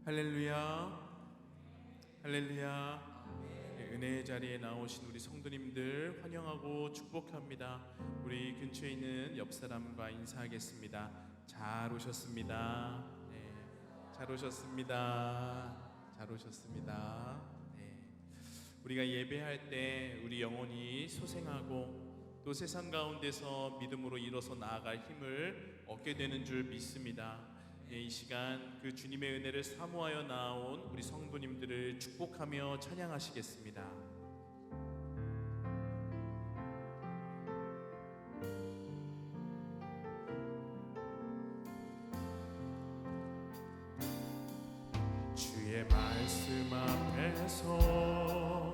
할렐루야, 할렐루야. 네, 은혜의 자리에 나오신 우리 성도님들 환영하고 축복합니다. 우리 근처에 있는 옆 사람과 인사하겠습니다. 잘 오셨습니다. 네, 잘 오셨습니다. 잘 오셨습니다. 네, 우리가 예배할 때 우리 영혼이 소생하고 또 세상 가운데서 믿음으로 일어서 나아갈 힘을 얻게 되는 줄 믿습니다. 이 시간 그 주님의 은혜를 사모하여 나온 우리 성도님들을 축복하며 찬양하시겠습니다. 주의 말씀 앞에서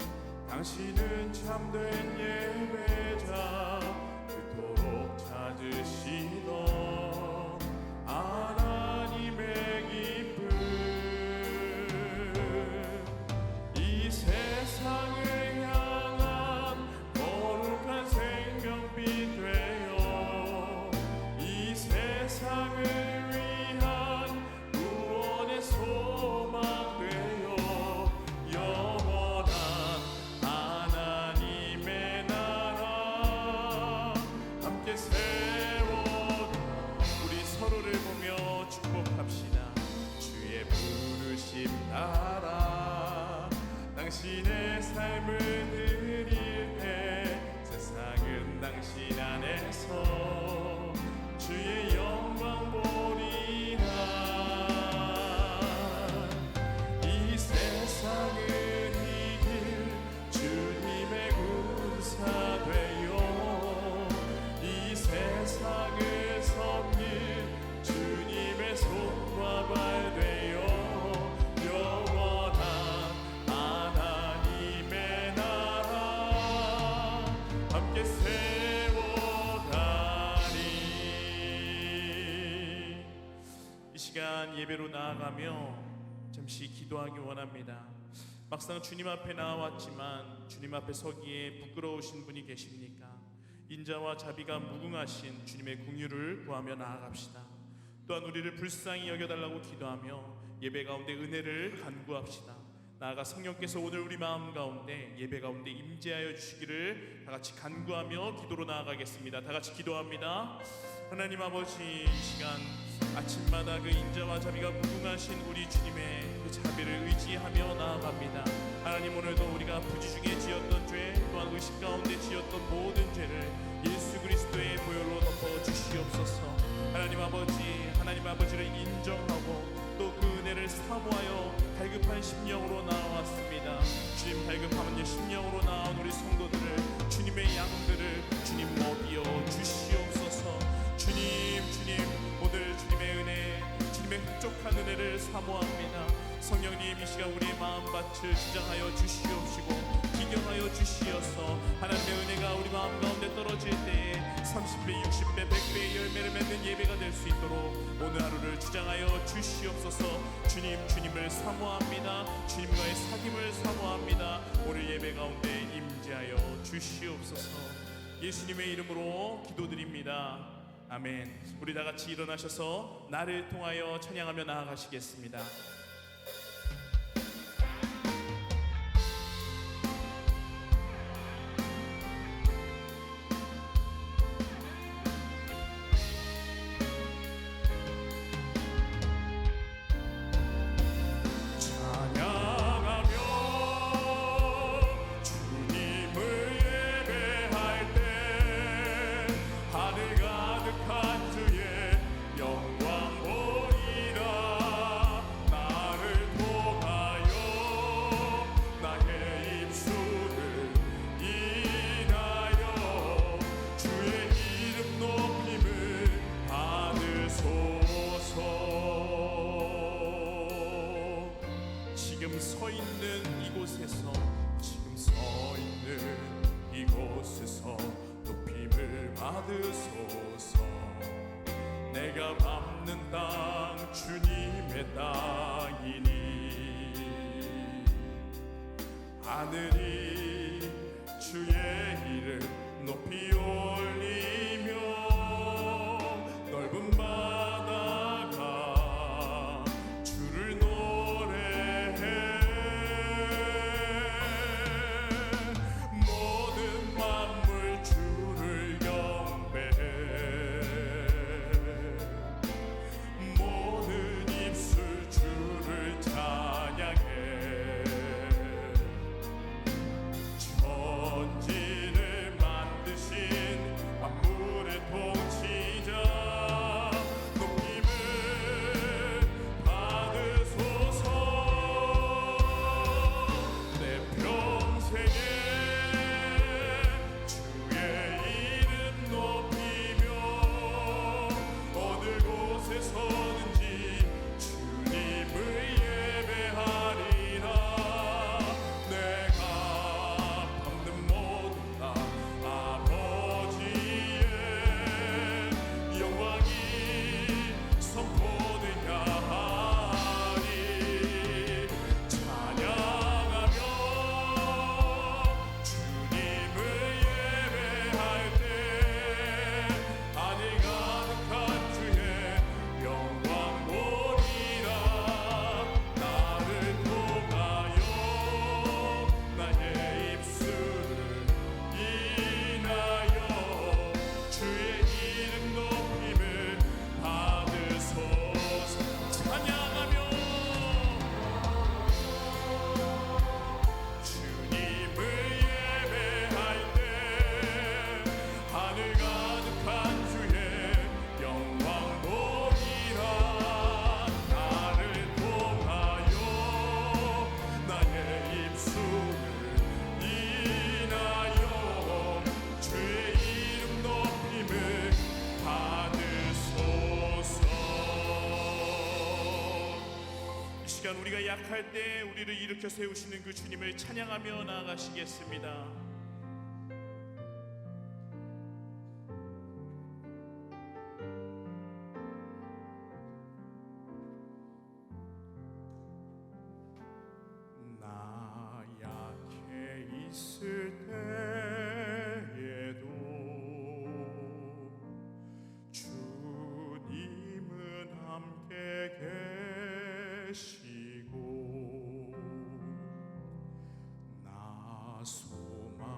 당신은 참된 예배자, 그토록 찾으시던 하나님의 기쁨, 이 세상을 향한 거룩한 생명빛 되어 이 세상을 위한 구원의 소망 되어 영원한 하나님의 나라 함께 세워 서로를 보며 축복합시다. 주의 부르심 따라 당신의 삶을 드릴 때 세상은 당신 안에서 주의 영광 보리라. 이 세상을 이길 주님의 군사 되어 이 세상을 섬길 주님의 손과 발 되어 영원한 하나님의 나라 함께 세워가리. 이 시간 예배로 나아가며 잠시 기도하기 원합니다. 막상 주님 앞에 나왔지만 주님 앞에 서기에 부끄러우신 분이 계십니까? 인자와 자비가 무궁하신 주님의 긍휼을 구하며 나아갑시다. 또한 우리를 불쌍히 여겨달라고 기도하며 예배 가운데 은혜를 간구합시다. 나아가 성령께서 오늘 우리 마음 가운데 예배 가운데 임재하여 주시기를 다같이 간구하며 기도로 나아가겠습니다. 다같이 기도합니다. 하나님 아버지, 이 시간 아침마다 그 인자와 자비가 무궁하신 우리 주님의 그 자비를 의지하며 나아갑니다. 하나님, 오늘도 우리가 부지 중에 지었던 죄, 또한 의식 가운데 지었던 모든 죄를 예수 그리스도의 보혈로 덮어주시옵소서. 하나님 아버지를 인정하고 또 그 은혜를 사모하여 갈급한 심령으로 나왔습니다. 주님, 갈급한 심령으로 나온 우리 성도들을, 주님의 양들을 주님 먹여 주시옵소서. 주님, 오늘 주님의 은혜, 주님의 흡족한 은혜를 사모합니다. 성령님, 이 시간 우리의 마음밭을 주장하여 주시옵시고 기경하여 주시어서 하나님의 은혜가 우리 마음 가운데 떨어질 때에 30배, 60배, 100배의 열매를 맺는 예배가 될 수 있도록 오늘 하루를 주장하여 주시옵소서. 주님을 사모합니다. 주님과의 사귐을 사모합니다. 오늘 예배 가운데 임재하여 주시옵소서. 예수님의 이름으로 기도드립니다. 아멘. 우리 다 같이 일어나셔서 나를 통하여 찬양하며 나아가시겠습니다. 지금 서 있는 이곳에서 높임을 받으소서. 내가 밟는 땅 주님의 땅이니 하늘이 주의 이름 높이 올리며 넓은 바다가 주를 노래 우리가 약할 때 우리를 일으켜 세우시는 그 주님을 찬양하며 나아가시겠습니다. 나 약해 있을 때에도 주님은 함께 계시고 나 소망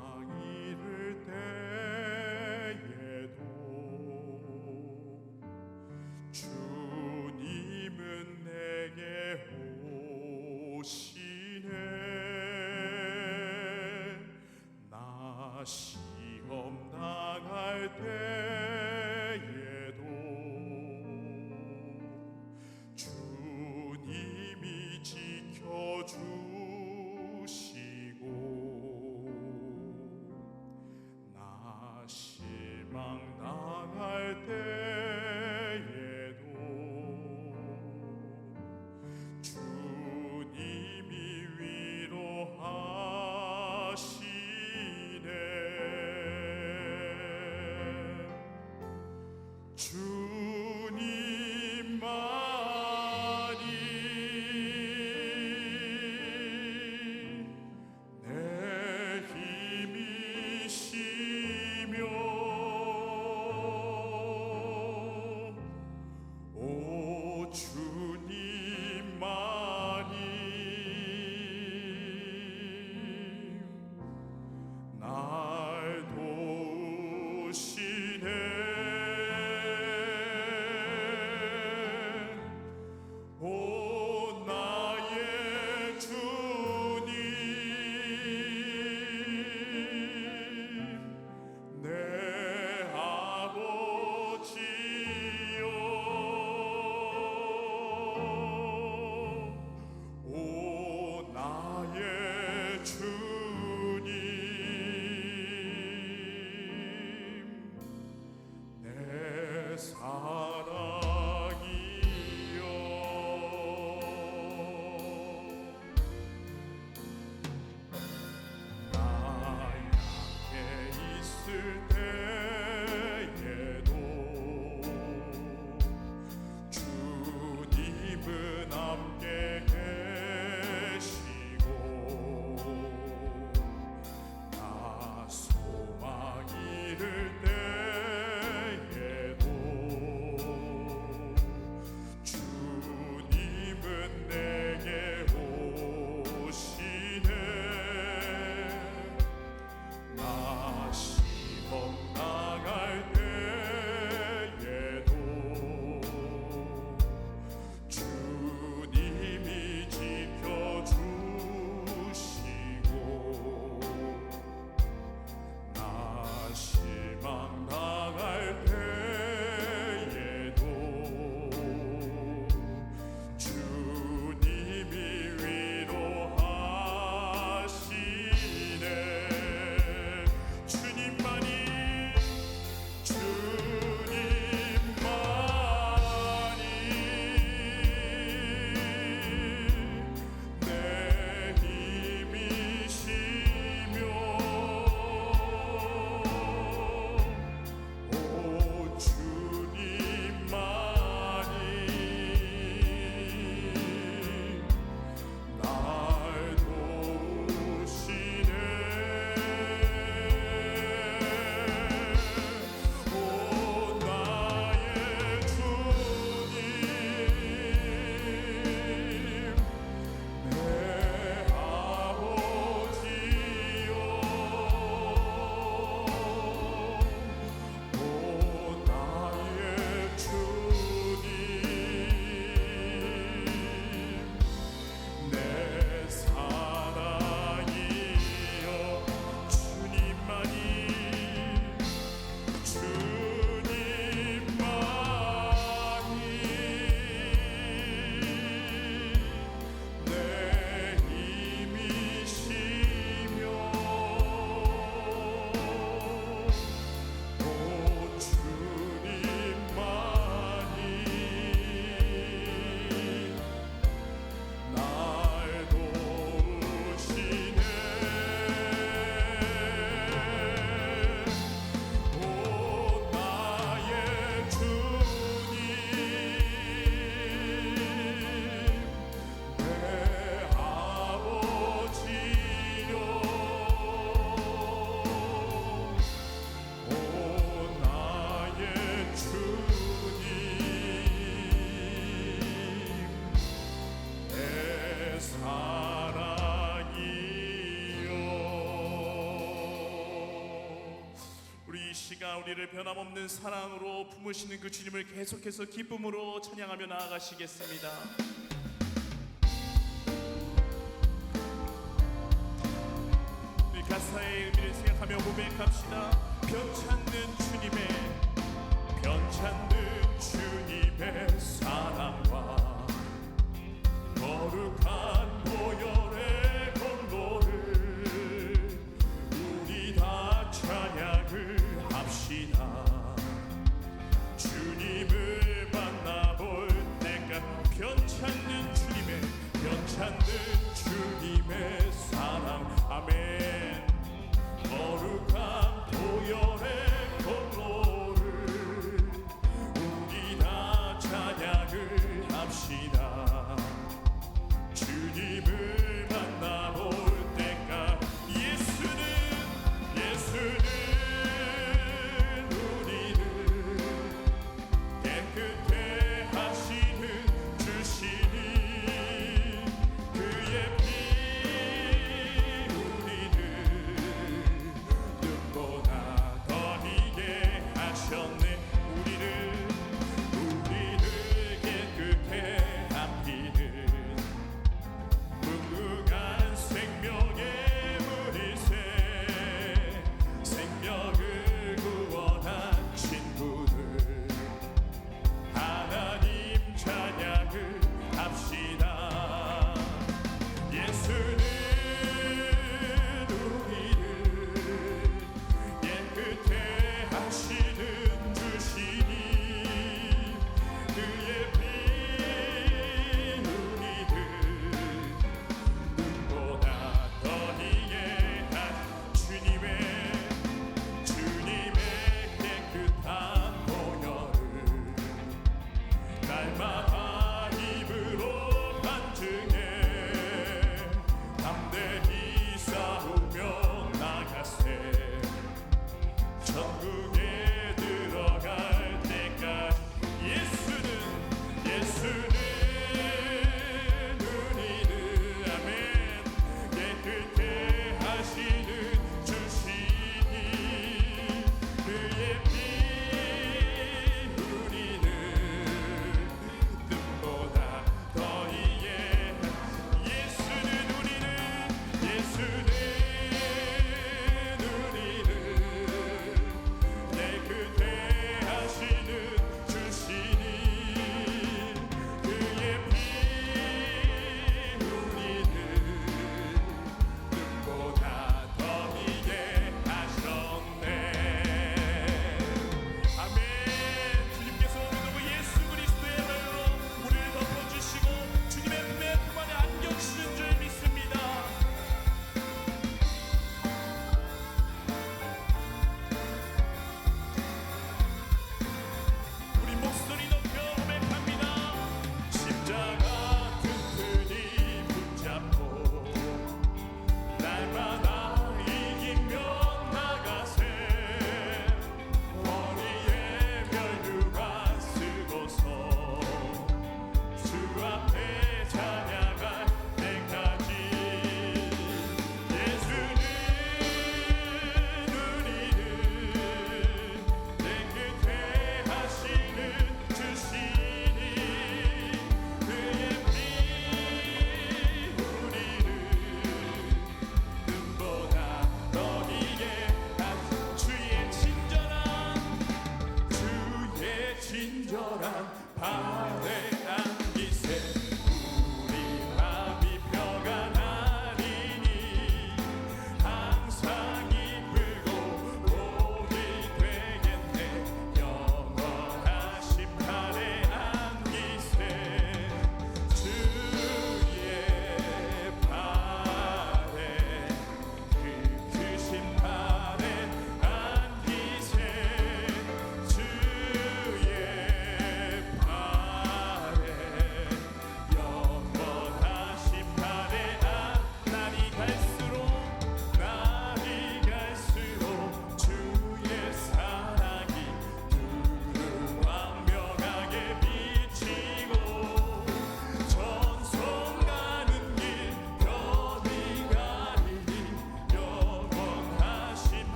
시간 우리를 변함없는 사랑으로 품으시는 그 주님을 계속해서 기쁨으로 찬양하며 나아가시겠습니다. 우리 가사의 의미를 생각하며 고백합시다. 변찮는 주님의 사랑과 거룩한 보혈의 공로를 우리 다 찬양을 합시다. 주님을 만나볼 때가 변찮는 주님의 사랑. 아멘. 거룩한 보혈의 공로를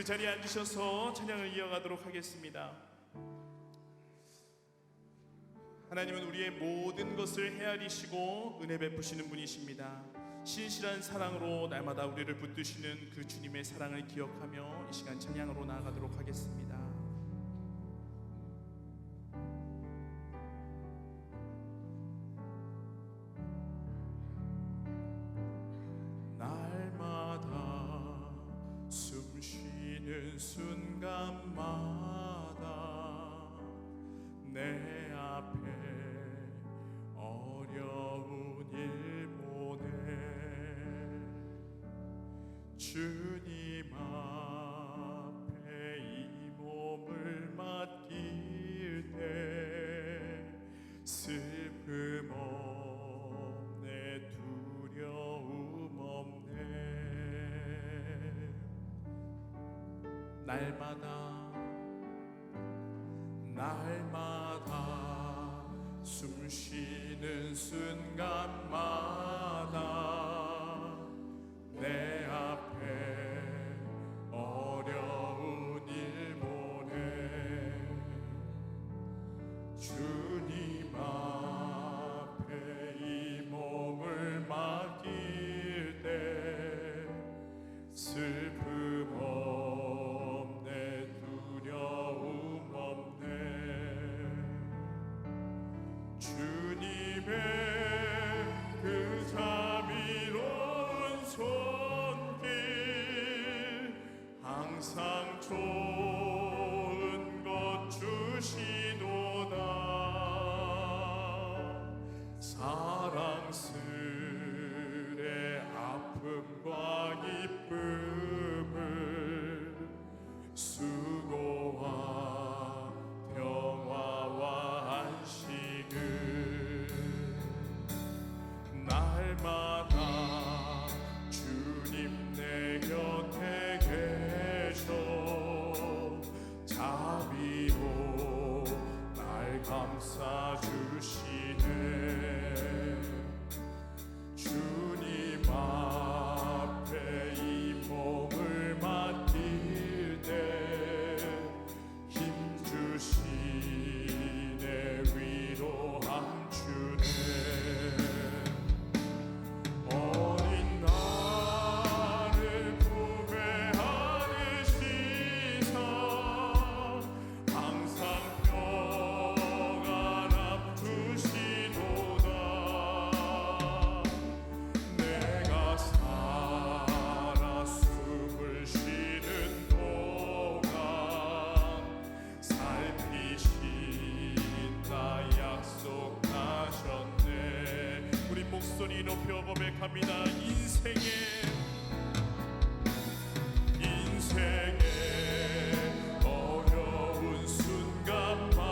자리에 앉으셔서 찬양을 이어가도록 하겠습니다. 하나님은 우리의 모든 것을 헤아리시고 은혜 베푸시는 분이십니다. 신실한 사랑으로 날마다 우리를 붙드시는 그 주님의 사랑을 기억하며 이 시간 찬양으로 나아가도록 하겠습니다. 날마다 숨 쉬는 순간마다 내 앞에 어려운 일 보내 주님 앞에 이 몸을 맡길 때 슬픔 없네 두려움 없네 날마다 숨 쉬는 순간마다 내 앞에 어려운 일 보내 주님 앞에 이 몸을 맡길 때 슬픔 없네 두려움 없네 주님의 그 자비로운 손길 항상 좋은 것 주시도다 사랑스레 아픔과 기쁨을 수고와 평화와 안식을 날마다 주님 내 곁에 계셔 자비로 날 감싸 주시네 주님 앞에 이 몸을 맡길 때 힘 주시네 위로함 주네 어린 나를 품에 안으시사 항상 평안함 주시도다 내가 살아 숨을 쉬는 동안 살피신다 약속하셨네 우리 목소리 높여 고백합니다 인생의 어려운 순간마다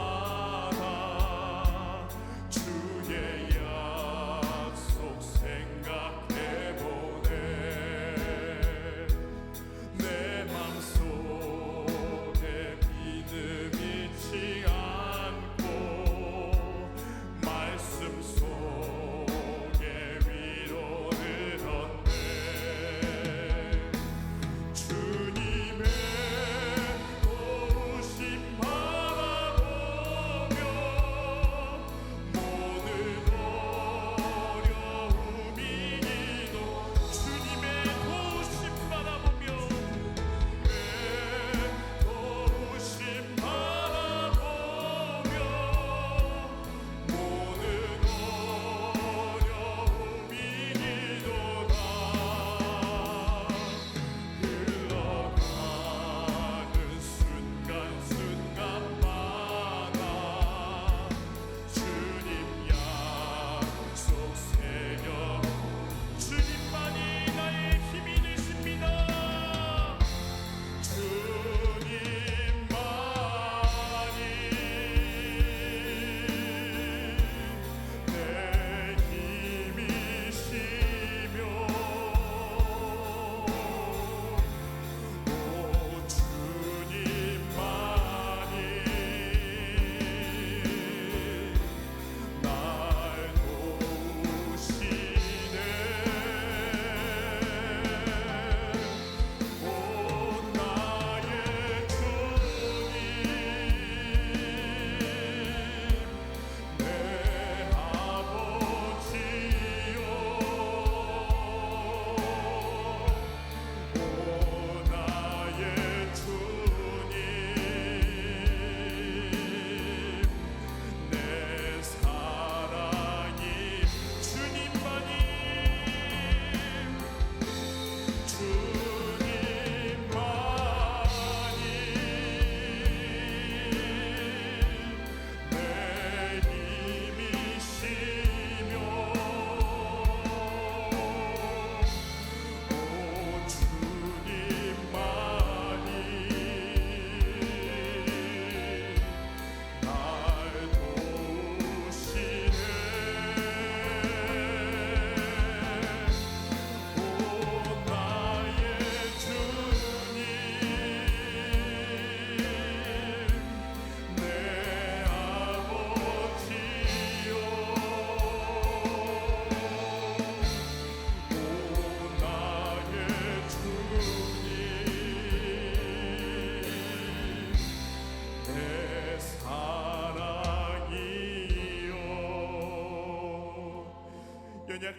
주의 약속 생각해보네 내 맘속에 믿음 잃지 않고 말씀 속에 위로를 얻네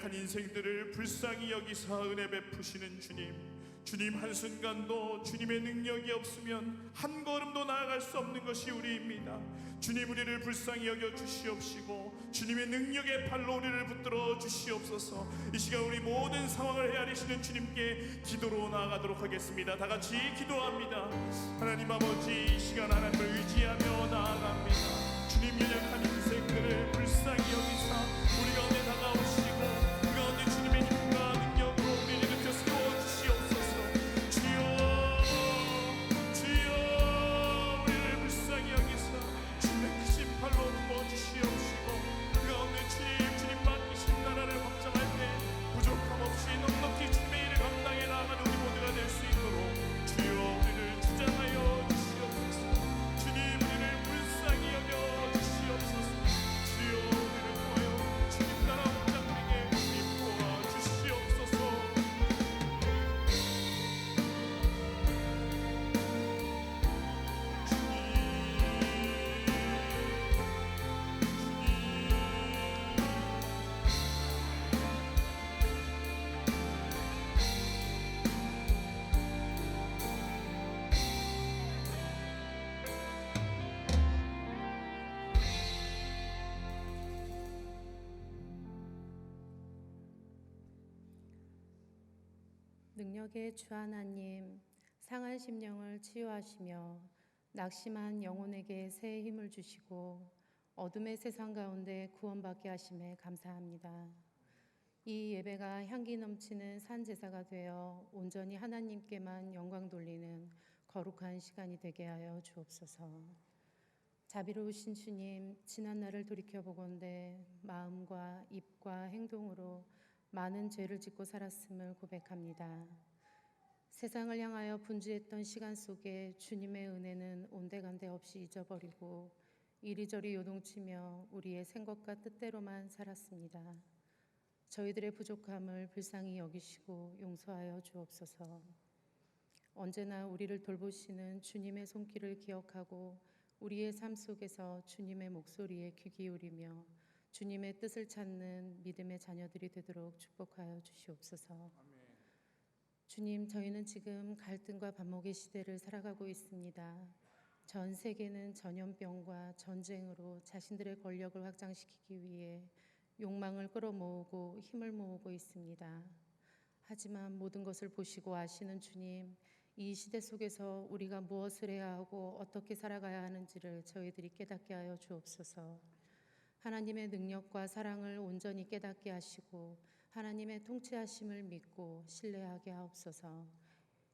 연약한 인생들을 불쌍히 여기사 은혜 베푸시는 주님 한순간도 주님의 능력이 없으면 한 걸음도 나아갈 수 없는 것이 우리입니다. 주님 우리를 불쌍히 여겨 주시옵시고 주님의 능력의 팔로 우리를 붙들어 주시옵소서. 이 시간 우리 모든 상황을 헤아리시는 주님께 기도로 나아가도록 하겠습니다. 다 같이 기도합니다. 하나님 아버지, 이 시간 하나님을 의지하며 나아갑니다. 주님 연약한 인생들을 불쌍히 여기사 우리 가운데 다가오시고 그 가운데 주님의 힘과 능력으로 우리를 일으켜 세워주시옵소서. 주여 우리를 불쌍히 여기사 주님의 크신 팔로 부어주시옵시고 그 가운데 주님 맡기신 나라를 확장할 때 부족함 없이 넉넉히 주님의 일을 감당해 나가는 우리 모두가 될 수 있도록 주여 우리를 주장하여 주시옵소서. 주님 우리를 불쌍히 여겨 주시옵소서. 주여 우리를 구하여 주님 나라 확장되게 우리 도와 주시옵소서. 능력의 주 하나님, 상한 심령을 치유하시며 낙심한 영혼에게 새 힘을 주시고 어둠의 세상 가운데 구원받게 하심에 감사합니다. 이 예배가 향기 넘치는 산 제사가 되어 온전히 하나님께만 영광 돌리는 거룩한 시간이 되게 하여 주옵소서. 자비로우신 주님, 지난 날을 돌이켜보건대 마음과 입과 행동으로 많은 죄를 짓고 살았음을 고백합니다. 세상을 향하여 분주했던 시간 속에 주님의 은혜는 온데간데 없이 잊어버리고 이리저리 요동치며 우리의 생각과 뜻대로만 살았습니다. 저희들의 부족함을 불쌍히 여기시고 용서하여 주옵소서. 언제나 우리를 돌보시는 주님의 손길을 기억하고 우리의 삶 속에서 주님의 목소리에 귀 기울이며 주님의 뜻을 찾는 믿음의 자녀들이 되도록 축복하여 주시옵소서. 주님, 저희는 지금 갈등과 반목의 시대를 살아가고 있습니다. 전 세계는 전염병과 전쟁으로 자신들의 권력을 확장시키기 위해 욕망을 끌어모으고 힘을 모으고 있습니다. 하지만 모든 것을 보시고 아시는 주님, 이 시대 속에서 우리가 무엇을 해야 하고 어떻게 살아가야 하는지를 저희들이 깨닫게 하여 주옵소서. 하나님의 능력과 사랑을 온전히 깨닫게 하시고 하나님의 통치하심을 믿고 신뢰하게 하옵소서.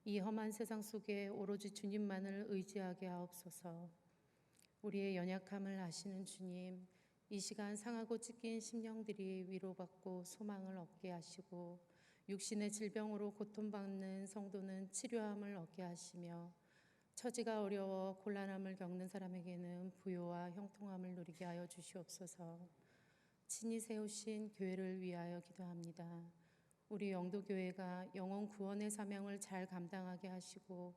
이 험한 세상 속에 오로지 주님만을 의지하게 하옵소서. 우리의 연약함을 아시는 주님, 이 시간 상하고 찢긴 심령들이 위로받고 소망을 얻게 하시고 육신의 질병으로 고통받는 성도는 치료함을 얻게 하시며 처지가 어려워 곤란함을 겪는 사람에게는 부요와 형통함을 누리게 하여 주시옵소서. 친히 세우신 교회를 위하여 기도합니다. 우리 영도교회가 영혼 구원의 사명을 잘 감당하게 하시고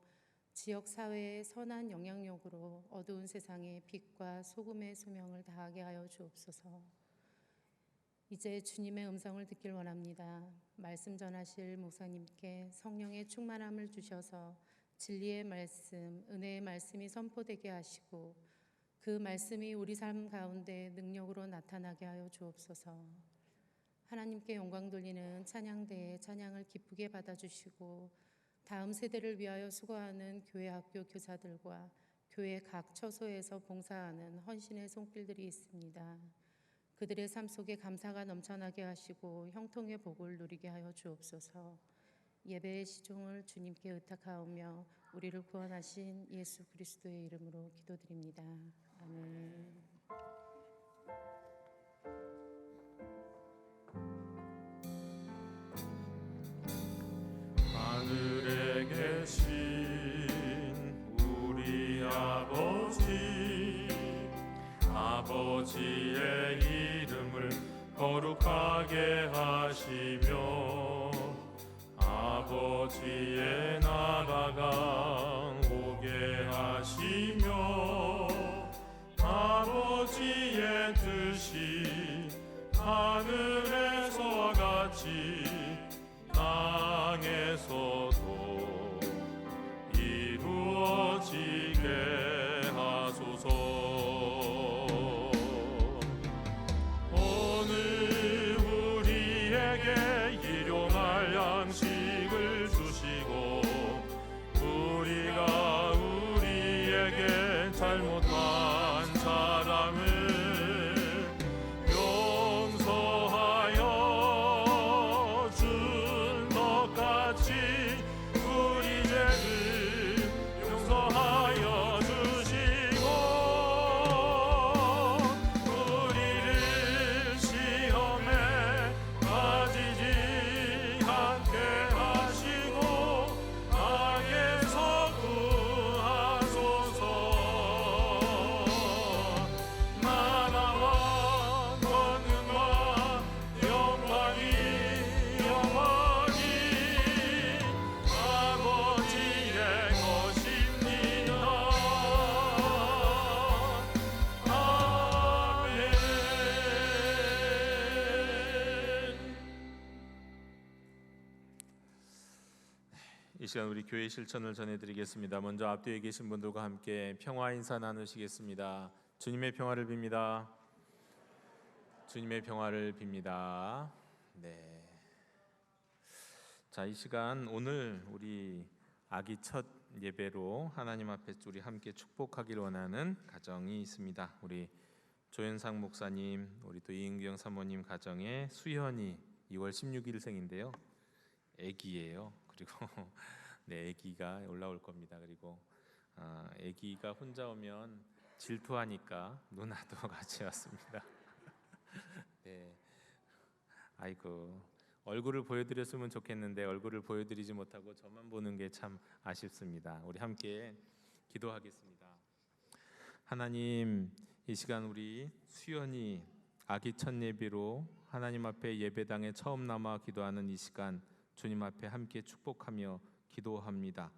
지역사회의 선한 영향력으로 어두운 세상에 빛과 소금의 소명을 다하게 하여 주옵소서. 이제 주님의 음성을 듣길 원합니다. 말씀 전하실 목사님께 성령의 충만함을 주셔서 진리의 말씀, 은혜의 말씀이 선포되게 하시고 그 말씀이 우리 삶 가운데 능력으로 나타나게 하여 주옵소서. 하나님께 영광 돌리는 찬양대의 찬양을 기쁘게 받아주시고 다음 세대를 위하여 수고하는 교회 학교 교사들과 교회 각 처소에서 봉사하는 헌신의 손길들이 있습니다. 그들의 삶 속에 감사가 넘쳐나게 하시고 형통의 복을 누리게 하여 주옵소서. 예배의 시종을 주님께 의탁하오며 우리를 구원하신 예수 그리스도의 이름으로 기도드립니다. 아멘. 하늘에 계신 우리 아버지의 이름을 거룩하게 하시며 아버지의 나라가 오게 하시며 아버지의 뜻이 하늘에서와 이 시간 우리 교회 실천을 전해드리겠습니다. 먼저 앞뒤에 계신 분들과 함께 평화 인사 나누시겠습니다. 주님의 평화를 빕니다. 주님의 평화를 빕니다. 네. 자, 이 시간 오늘 우리 아기 첫 예배로 하나님 앞에 우리 함께 축복하기를 원하는 가정이 있습니다. 우리 조현상 목사님, 우리 또 이은경 사모님 가정의 수현이 2월 16일생인데요. 아기예요. 그리고 네, 아기가 올라올 겁니다. 그리고 아기가 혼자 오면 질투하니까 누나도 같이 왔습니다. 네, 아이고 얼굴을 보여드렸으면 좋겠는데 얼굴을 보여드리지 못하고 저만 보는 게 참 아쉽습니다. 우리 함께 기도하겠습니다. 하나님, 이 시간 우리 수연이 아기 첫 예배로 하나님 앞에 예배당에 처음 남아 기도하는 이 시간 주님 앞에 함께 축복하며 기도합니다.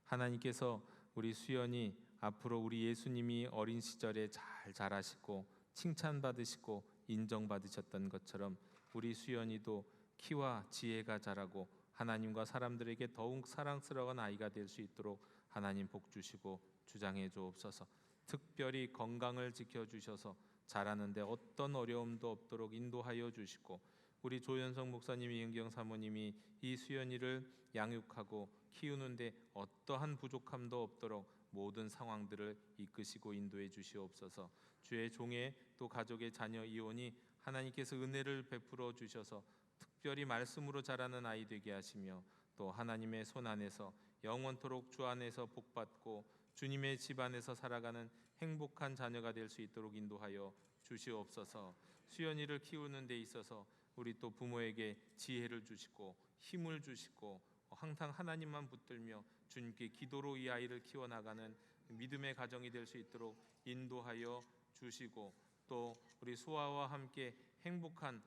하나님께서 우리 수연이 앞으로 우리 예수님이 어린 시절에 잘 자라시고 칭찬받으시고 인정받으셨던 것처럼 우리 수연이도 키와 지혜가 자라고 하나님과 사람들에게 더욱 사랑스러운 아이가 될 수 있도록 하나님 복 주시고 주장해 주옵소서. 특별히 건강을 지켜주셔서 자라는데 어떤 어려움도 없도록 인도하여 주시고 우리 조현성 목사님, 이은경 사모님이 이 수연이를 양육하고 키우는데 어떠한 부족함도 없도록 모든 상황들을 이끄시고 인도해 주시옵소서. 주의 종의 또 가족의 자녀 이온이 하나님께서 은혜를 베풀어 주셔서 특별히 말씀으로 자라는 아이 되게 하시며 또 하나님의 손 안에서 영원토록 주 안에서 복받고 주님의 집 안에서 살아가는 행복한 자녀가 될 수 있도록 인도하여 주시옵소서. 수연이를 키우는 데 있어서 우리 또 부모에게 지혜를 주시고 힘을 주시고 항상 하나님만 붙들며 주님께 기도로 이 아이를 키워나가는 믿음의 가정이 될 수 있도록 인도하여 주시고 또 우리 수아와 함께 행복한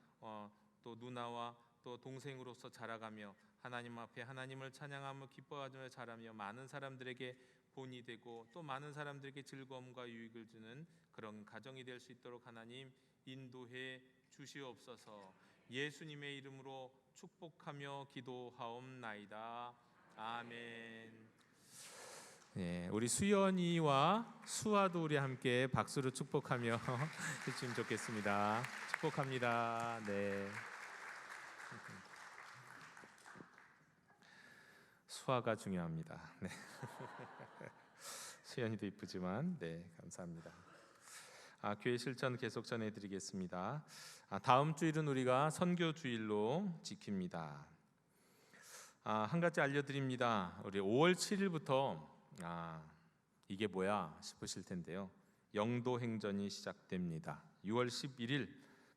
또 누나와 또 동생으로서 자라가며 하나님 앞에 하나님을 찬양하며 기뻐하며 자라며 많은 사람들에게 본이 되고 또 많은 사람들에게 즐거움과 유익을 주는 그런 가정이 될 수 있도록 하나님 인도해 주시옵소서. 예수님의 이름으로 축복하며 기도하옵나이다. 아멘. 네, 우리 수연이와 수아도 우리 함께 박수로 축복하며 해주시면 좋겠습니다. 축복합니다. 네. 수아가 중요합니다. 네. 수연이도 이쁘지만, 네, 감사합니다. 교회 실천 계속 전해드리겠습니다. 다음 주일은 우리가 선교 주일로 지킵니다. 한 가지 알려드립니다. 우리 5월 7일부터 이게 뭐야 싶으실 텐데요. 영도 행전이 시작됩니다. 6월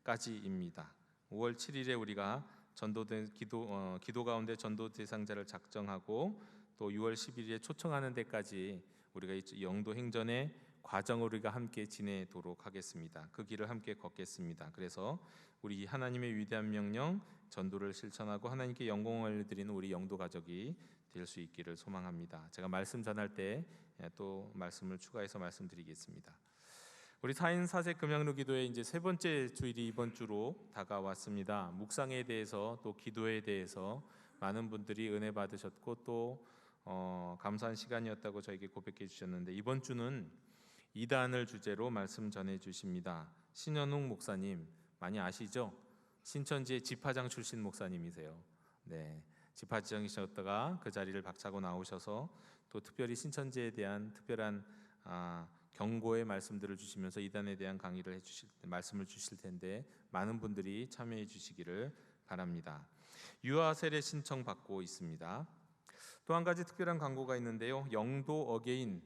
11일까지입니다. 5월 7일에 우리가 전도된 기도 가운데 전도 대상자를 작정하고 또 6월 11일에 초청하는 데까지 우리가 이 영도 행전의 과정을 우리가 함께 지내도록 하겠습니다. 그 길을 함께 걷겠습니다. 그래서 우리 하나님의 위대한 명령 전도를 실천하고 하나님께 영광을 드리는 우리 영도 가족이 될 수 있기를 소망합니다. 제가 말씀 전할 때 또 말씀을 추가해서 말씀드리겠습니다. 우리 4인 4색 금양로 기도회 이제 세 번째 주일이 이번 주로 다가왔습니다. 묵상에 대해서 또 기도에 대해서 많은 분들이 은혜 받으셨고 또 감사한 시간이었다고 저에게 고백해 주셨는데 이번 주는 이단을 주제로 말씀 전해 주십니다. 신현웅 목사님 많이 아시죠? 신천지의 집화장 출신 목사님이세요. 네, 집화장이셨다가 그 자리를 박차고 나오셔서 또 특별히 신천지에 대한 특별한 경고의 말씀들을 주시면서 이단에 대한 강의를 해주실 말씀을 주실 텐데 많은 분들이 참여해 주시기를 바랍니다. 유아 세례 신청 받고 있습니다. 또 한 가지 특별한 광고가 있는데요. 영도 어게인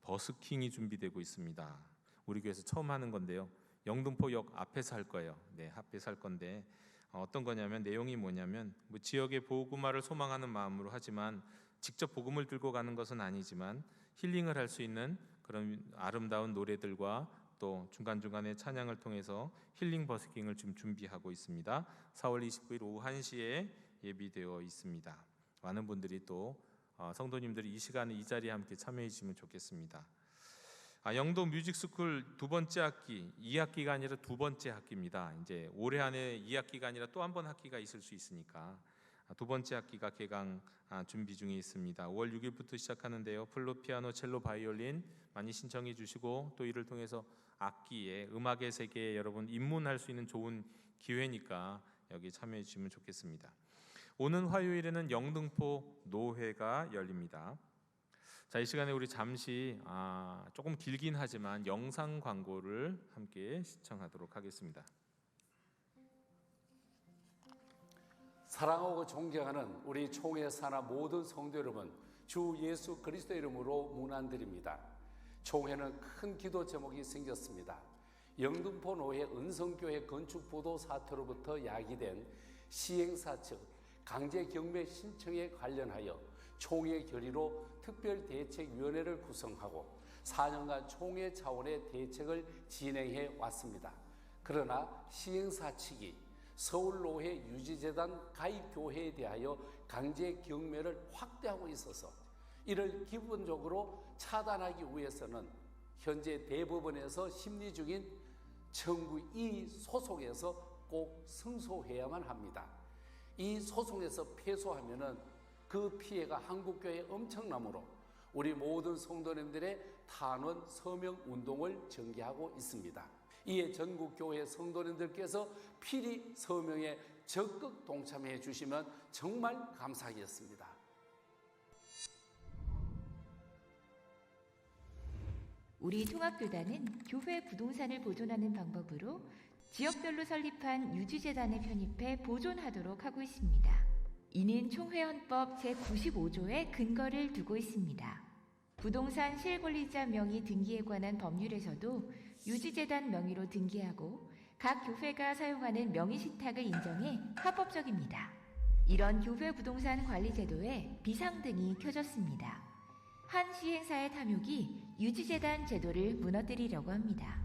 버스킹이 준비되고 있습니다. 우리 교회에서 처음 하는 건데요. 영등포역 앞에서 할 거예요. 네, 앞에서 할 건데 어떤 거냐면 내용이 뭐냐면 지역의 복음화를 소망하는 마음으로 하지만 직접 복음을 들고 가는 것은 아니지만 힐링을 할 수 있는 그런 아름다운 노래들과 또 중간중간에 찬양을 통해서 힐링 버스킹을 지금 준비하고 있습니다. 4월 29일 오후 1시에 예비되어 있습니다. 많은 분들이 또 성도님들이 이 시간에 이 자리에 함께 참여해 주시면 좋겠습니다. 영도 뮤직스쿨 두 번째 학기, 2학기가 아니라 두 번째 학기입니다. 이제 올해 안에 2학기가 아니라 또 한 번 학기가 있을 수 있으니까 두 번째 학기가 개강 준비 중에 있습니다. 5월 6일부터 시작하는데요. 플룻, 피아노, 첼로, 바이올린 많이 신청해 주시고 또 이를 통해서 악기에 음악의 세계에 여러분 입문할 수 있는 좋은 기회니까 여기 참여해 주시면 좋겠습니다. 오는 화요일에는 영등포 노회가 열립니다. 자, 이 시간에 우리 잠시 조금 길긴 하지만 영상 광고를 함께 시청하도록 하겠습니다. 사랑하고 존경하는 우리 총회 산하 모든 성도 여러분, 주 예수 그리스도 이름으로 문안드립니다. 총회는 큰 기도 제목이 생겼습니다. 영등포 노회 은성교회 건축보도 사태로부터 야기된 시행사 측 강제 경매 신청에 관련하여 총회 결의로 특별대책위원회를 구성하고 4년간 총회 차원의 대책을 진행해 왔습니다. 그러나 시행사 측이 서울노회 유지재단 가입교회에 대하여 강제 경매를 확대하고 있어서 이를 기본적으로 차단하기 위해서는 현재 대법원에서 심리 중인 청구 이 소송에서 꼭 승소해야만 합니다. 이 소송에서 패소하면은 그 피해가 한국교회에 엄청나므로 우리 모든 성도님들의 탄원 서명 운동을 전개하고 있습니다. 이에 전국교회 성도님들께서 필히 서명에 적극 동참해 주시면 정말 감사하겠습니다. 우리 통합교단은 교회 부동산을 보존하는 방법으로 지역별로 설립한 유지재단에 편입해 보존하도록 하고 있습니다. 이는 총회헌법 제95조에 근거를 두고 있습니다. 부동산 실권리자 명의 등기에 관한 법률에서도 유지재단 명의로 등기하고 각 교회가 사용하는 명의신탁을 인정해 합법적입니다. 이런 교회 부동산 관리 제도에 비상등이 켜졌습니다. 한 시행사의 탐욕이 유지재단 제도를 무너뜨리려고 합니다.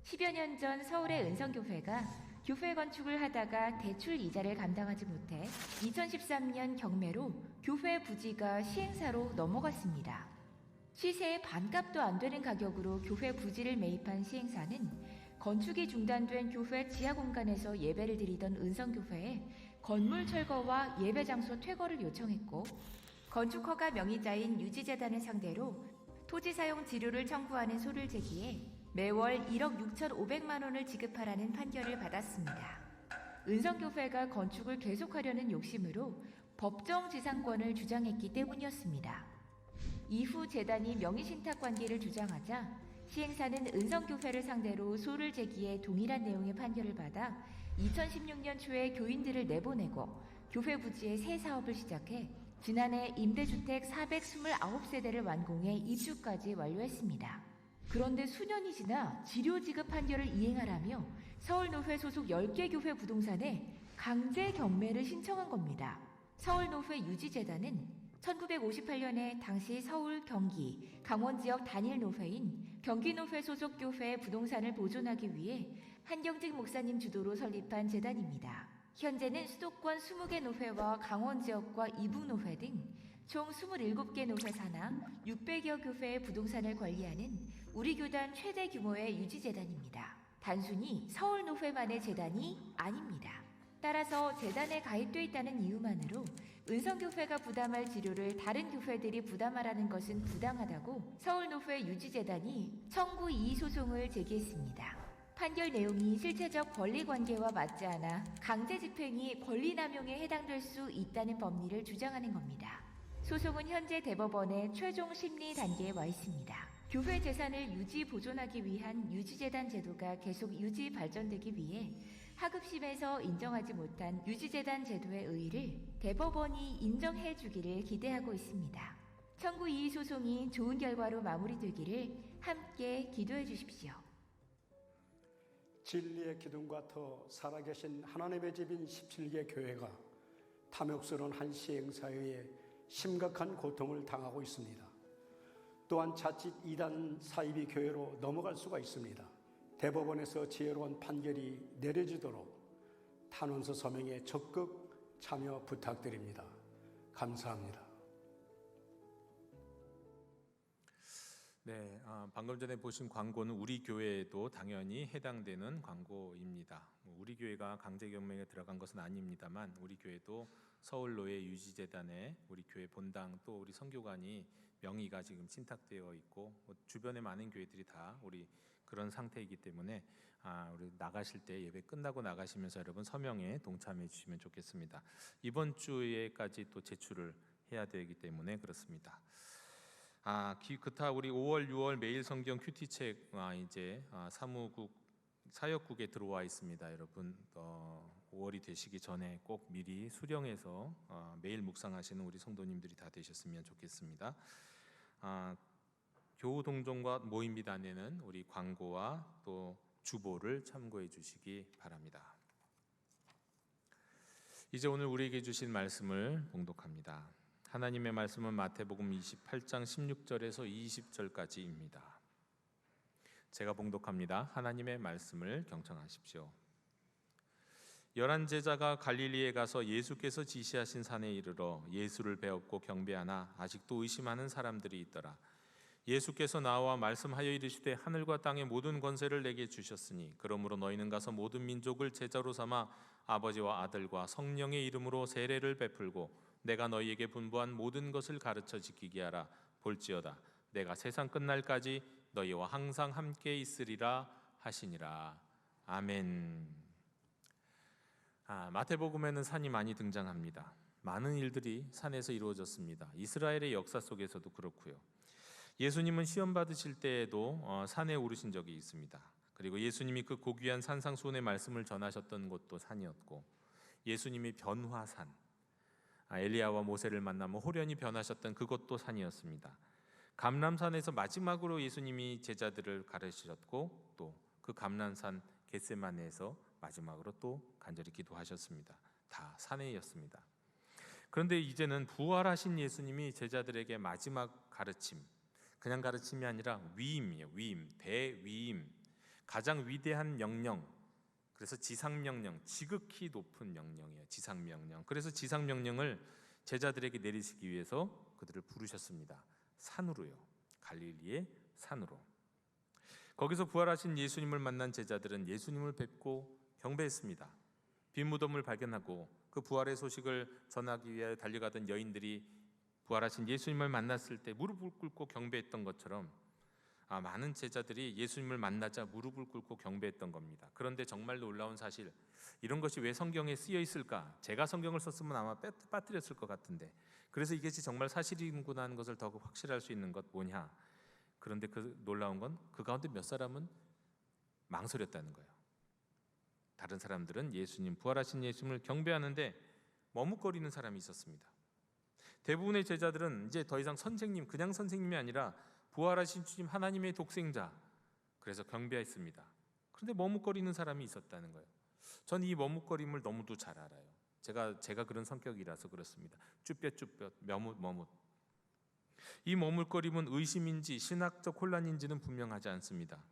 10여 년 전 서울의 은성교회가 교회 건축을 하다가 대출 이자를 감당하지 못해 2013년 경매로 교회 부지가 시행사로 넘어갔습니다. 시세의 반값도 안 되는 가격으로 교회 부지를 매입한 시행사는 건축이 중단된 교회 지하 공간에서 예배를 드리던 은성교회에 건물 철거와 예배 장소 퇴거를 요청했고, 건축허가 명의자인 유지재단을 상대로 토지 사용 지료를 청구하는 소를 제기해 매월 1억 6,500만 원을 지급하라는 판결을 받았습니다. 은성교회가 건축을 계속하려는 욕심으로 법정 지상권을 주장했기 때문이었습니다. 이후 재단이 명의신탁 관계를 주장하자 시행사는 은성교회를 상대로 소를 제기해 동일한 내용의 판결을 받아 2016년 초에 교인들을 내보내고 교회 부지에 새 사업을 시작해 지난해 임대주택 429세대를 완공해 입주까지 완료했습니다. 그런데 수년이 지나 지료지급 판결을 이행하라며 서울노회 소속 10개 교회 부동산에 강제 경매를 신청한 겁니다. 서울노회 유지재단은 1958년에 당시 서울, 경기, 강원 지역 단일 노회인 경기노회 소속 교회의 부동산을 보존하기 위해 한경직 목사님 주도로 설립한 재단입니다. 현재는 수도권 20개 노회와 강원 지역과 이북노회 등 총 27개 노회 산하 600여 교회의 부동산을 관리하는 우리 교단 최대 규모의 유지재단입니다. 단순히 서울노회만의 재단이 아닙니다. 따라서 재단에 가입돼 있다는 이유만으로 은성교회가 부담할 지료를 다른 교회들이 부담하라는 것은 부당하다고 서울노회 유지재단이 청구 이의 소송을 제기했습니다. 판결 내용이 실체적 권리관계와 맞지 않아 강제집행이 권리남용에 해당될 수 있다는 법리를 주장하는 겁니다. 소송은 현재 대법원의 최종 심리 단계에 와 있습니다. 교회 재산을 유지 보존하기 위한 유지재단 제도가 계속 유지 발전되기 위해 하급심에서 인정하지 못한 유지재단 제도의 의의를 대법원이 인정해 주기를 기대하고 있습니다. 청구 이의 소송이 좋은 결과로 마무리되기를 함께 기도해 주십시오. 진리의 기둥과 더 살아계신 하나님의 집인 17개 교회가 탐욕스러운 한 시행사에 의해 심각한 고통을 당하고 있습니다. 또한 자칫 이단 사이비 교회로 넘어갈 수가 있습니다. 대법원에서 지혜로운 판결이 내려지도록 탄원서 서명에 적극 참여 부탁드립니다. 감사합니다. 네, 방금 전에 보신 광고는 우리 교회에도 당연히 해당되는 광고입니다. 우리 교회가 강제경매에 들어간 것은 아닙니다만 우리 교회도 서울노예 유지재단에 우리 교회 본당 또 우리 선교관이 명의가 지금 신탁되어 있고 주변의 많은 교회들이 다 우리 그런 상태이기 때문에 우리 나가실 때 예배 끝나고 나가시면서 여러분 서명에 동참해 주시면 좋겠습니다. 이번 주에까지 또 제출을 해야 되기 때문에 그렇습니다. 그타 우리 5월, 6월 매일 성경 큐티책 이제 사무국 사역국에 들어와 있습니다. 여러분 5월이 되시기 전에 꼭 미리 수령해서 매일 묵상하시는 우리 성도님들이 다 되셨으면 좋겠습니다. 교우 동정과 모임비단에는 우리 광고와 또 주보를 참고해 주시기 바랍니다. 이제 오늘 우리에게 주신 말씀을 봉독합니다. 하나님의 말씀은 마태복음 28장 16절에서 20절까지입니다. 제가 봉독합니다. 하나님의 말씀을 경청하십시오. 11 제자가 갈릴리에 가서 예수께서 지시하신 산에 이르러 예수를 배웠고 경배하나 아직도 의심하는 사람들이 있더라. 예수께서 나와 말씀하여 이르시되 하늘과 땅의 모든 권세를 내게 주셨으니 그러므로 너희는 가서 모든 민족을 제자로 삼아 아버지와 아들과 성령의 이름으로 세례를 베풀고 내가 너희에게 분부한 모든 것을 가르쳐 지키게 하라. 볼지어다 내가 세상 끝날까지 너희와 항상 함께 있으리라 하시니라. 아멘. 마태복음에는 산이 많이 등장합니다. 많은 일들이 산에서 이루어졌습니다. 이스라엘의 역사 속에서도 그렇고요. 예수님은 시험 받으실 때에도 산에 오르신 적이 있습니다. 그리고 예수님이 그 고귀한 산상수훈의 말씀을 전하셨던 곳도 산이었고, 예수님이 변화산, 엘리야와 모세를 만나며 호련히 변하셨던 그곳도 산이었습니다. 감람산에서 마지막으로 예수님이 제자들을 가르치셨고 또 그 감람산 겟세마네에서 마지막으로 또 간절히 기도하셨습니다. 다 산에였습니다. 그런데 이제는 부활하신 예수님이 제자들에게 마지막 가르침, 그냥 가르침이 아니라 위임이에요. 위임, 대위임, 가장 위대한 명령. 그래서 지상명령, 지극히 높은 명령이에요. 지상명령. 그래서 지상명령을 제자들에게 내리시기 위해서 그들을 부르셨습니다. 산으로요. 갈릴리의 산으로. 거기서 부활하신 예수님을 만난 제자들은 예수님을 뵙고 경배했습니다. 빈 무덤을 발견하고 그 부활의 소식을 전하기 위해 달려가던 여인들이 부활하신 예수님을 만났을 때 무릎을 꿇고 경배했던 것처럼 많은 제자들이 예수님을 만나자 무릎을 꿇고 경배했던 겁니다. 그런데 정말 놀라운 사실, 이런 것이 왜 성경에 쓰여 있을까? 제가 성경을 썼으면 아마 빠뜨렸을 것 같은데, 그래서 이것이 정말 사실이구나 하는 것을 더욱 확실할 수 있는 것 뭐냐? 그런데 그 놀라운 건 그 가운데 몇 사람은 망설였다는 거예요. 다른 사람들은 예수님, 부활하신 예수님을 경배하는데 머뭇거리는 사람이 있었습니다. 대부분의 제자들은 이제 더 이상 선생님, 그냥 선생님이 아니라 부활하신 주님, 하나님의 독생자, 그래서 경배했습니다. 그런데 머뭇거리는 사람이 있었다는 거예요. 전 이 머뭇거림을 너무도 잘 알아요. 제가 그런 성격이라서 그렇습니다. 쭈뼛쭈뼛, 머뭇. 이 머뭇거림은 의심인지 신학적 혼란인지는 분명하지 않습니다.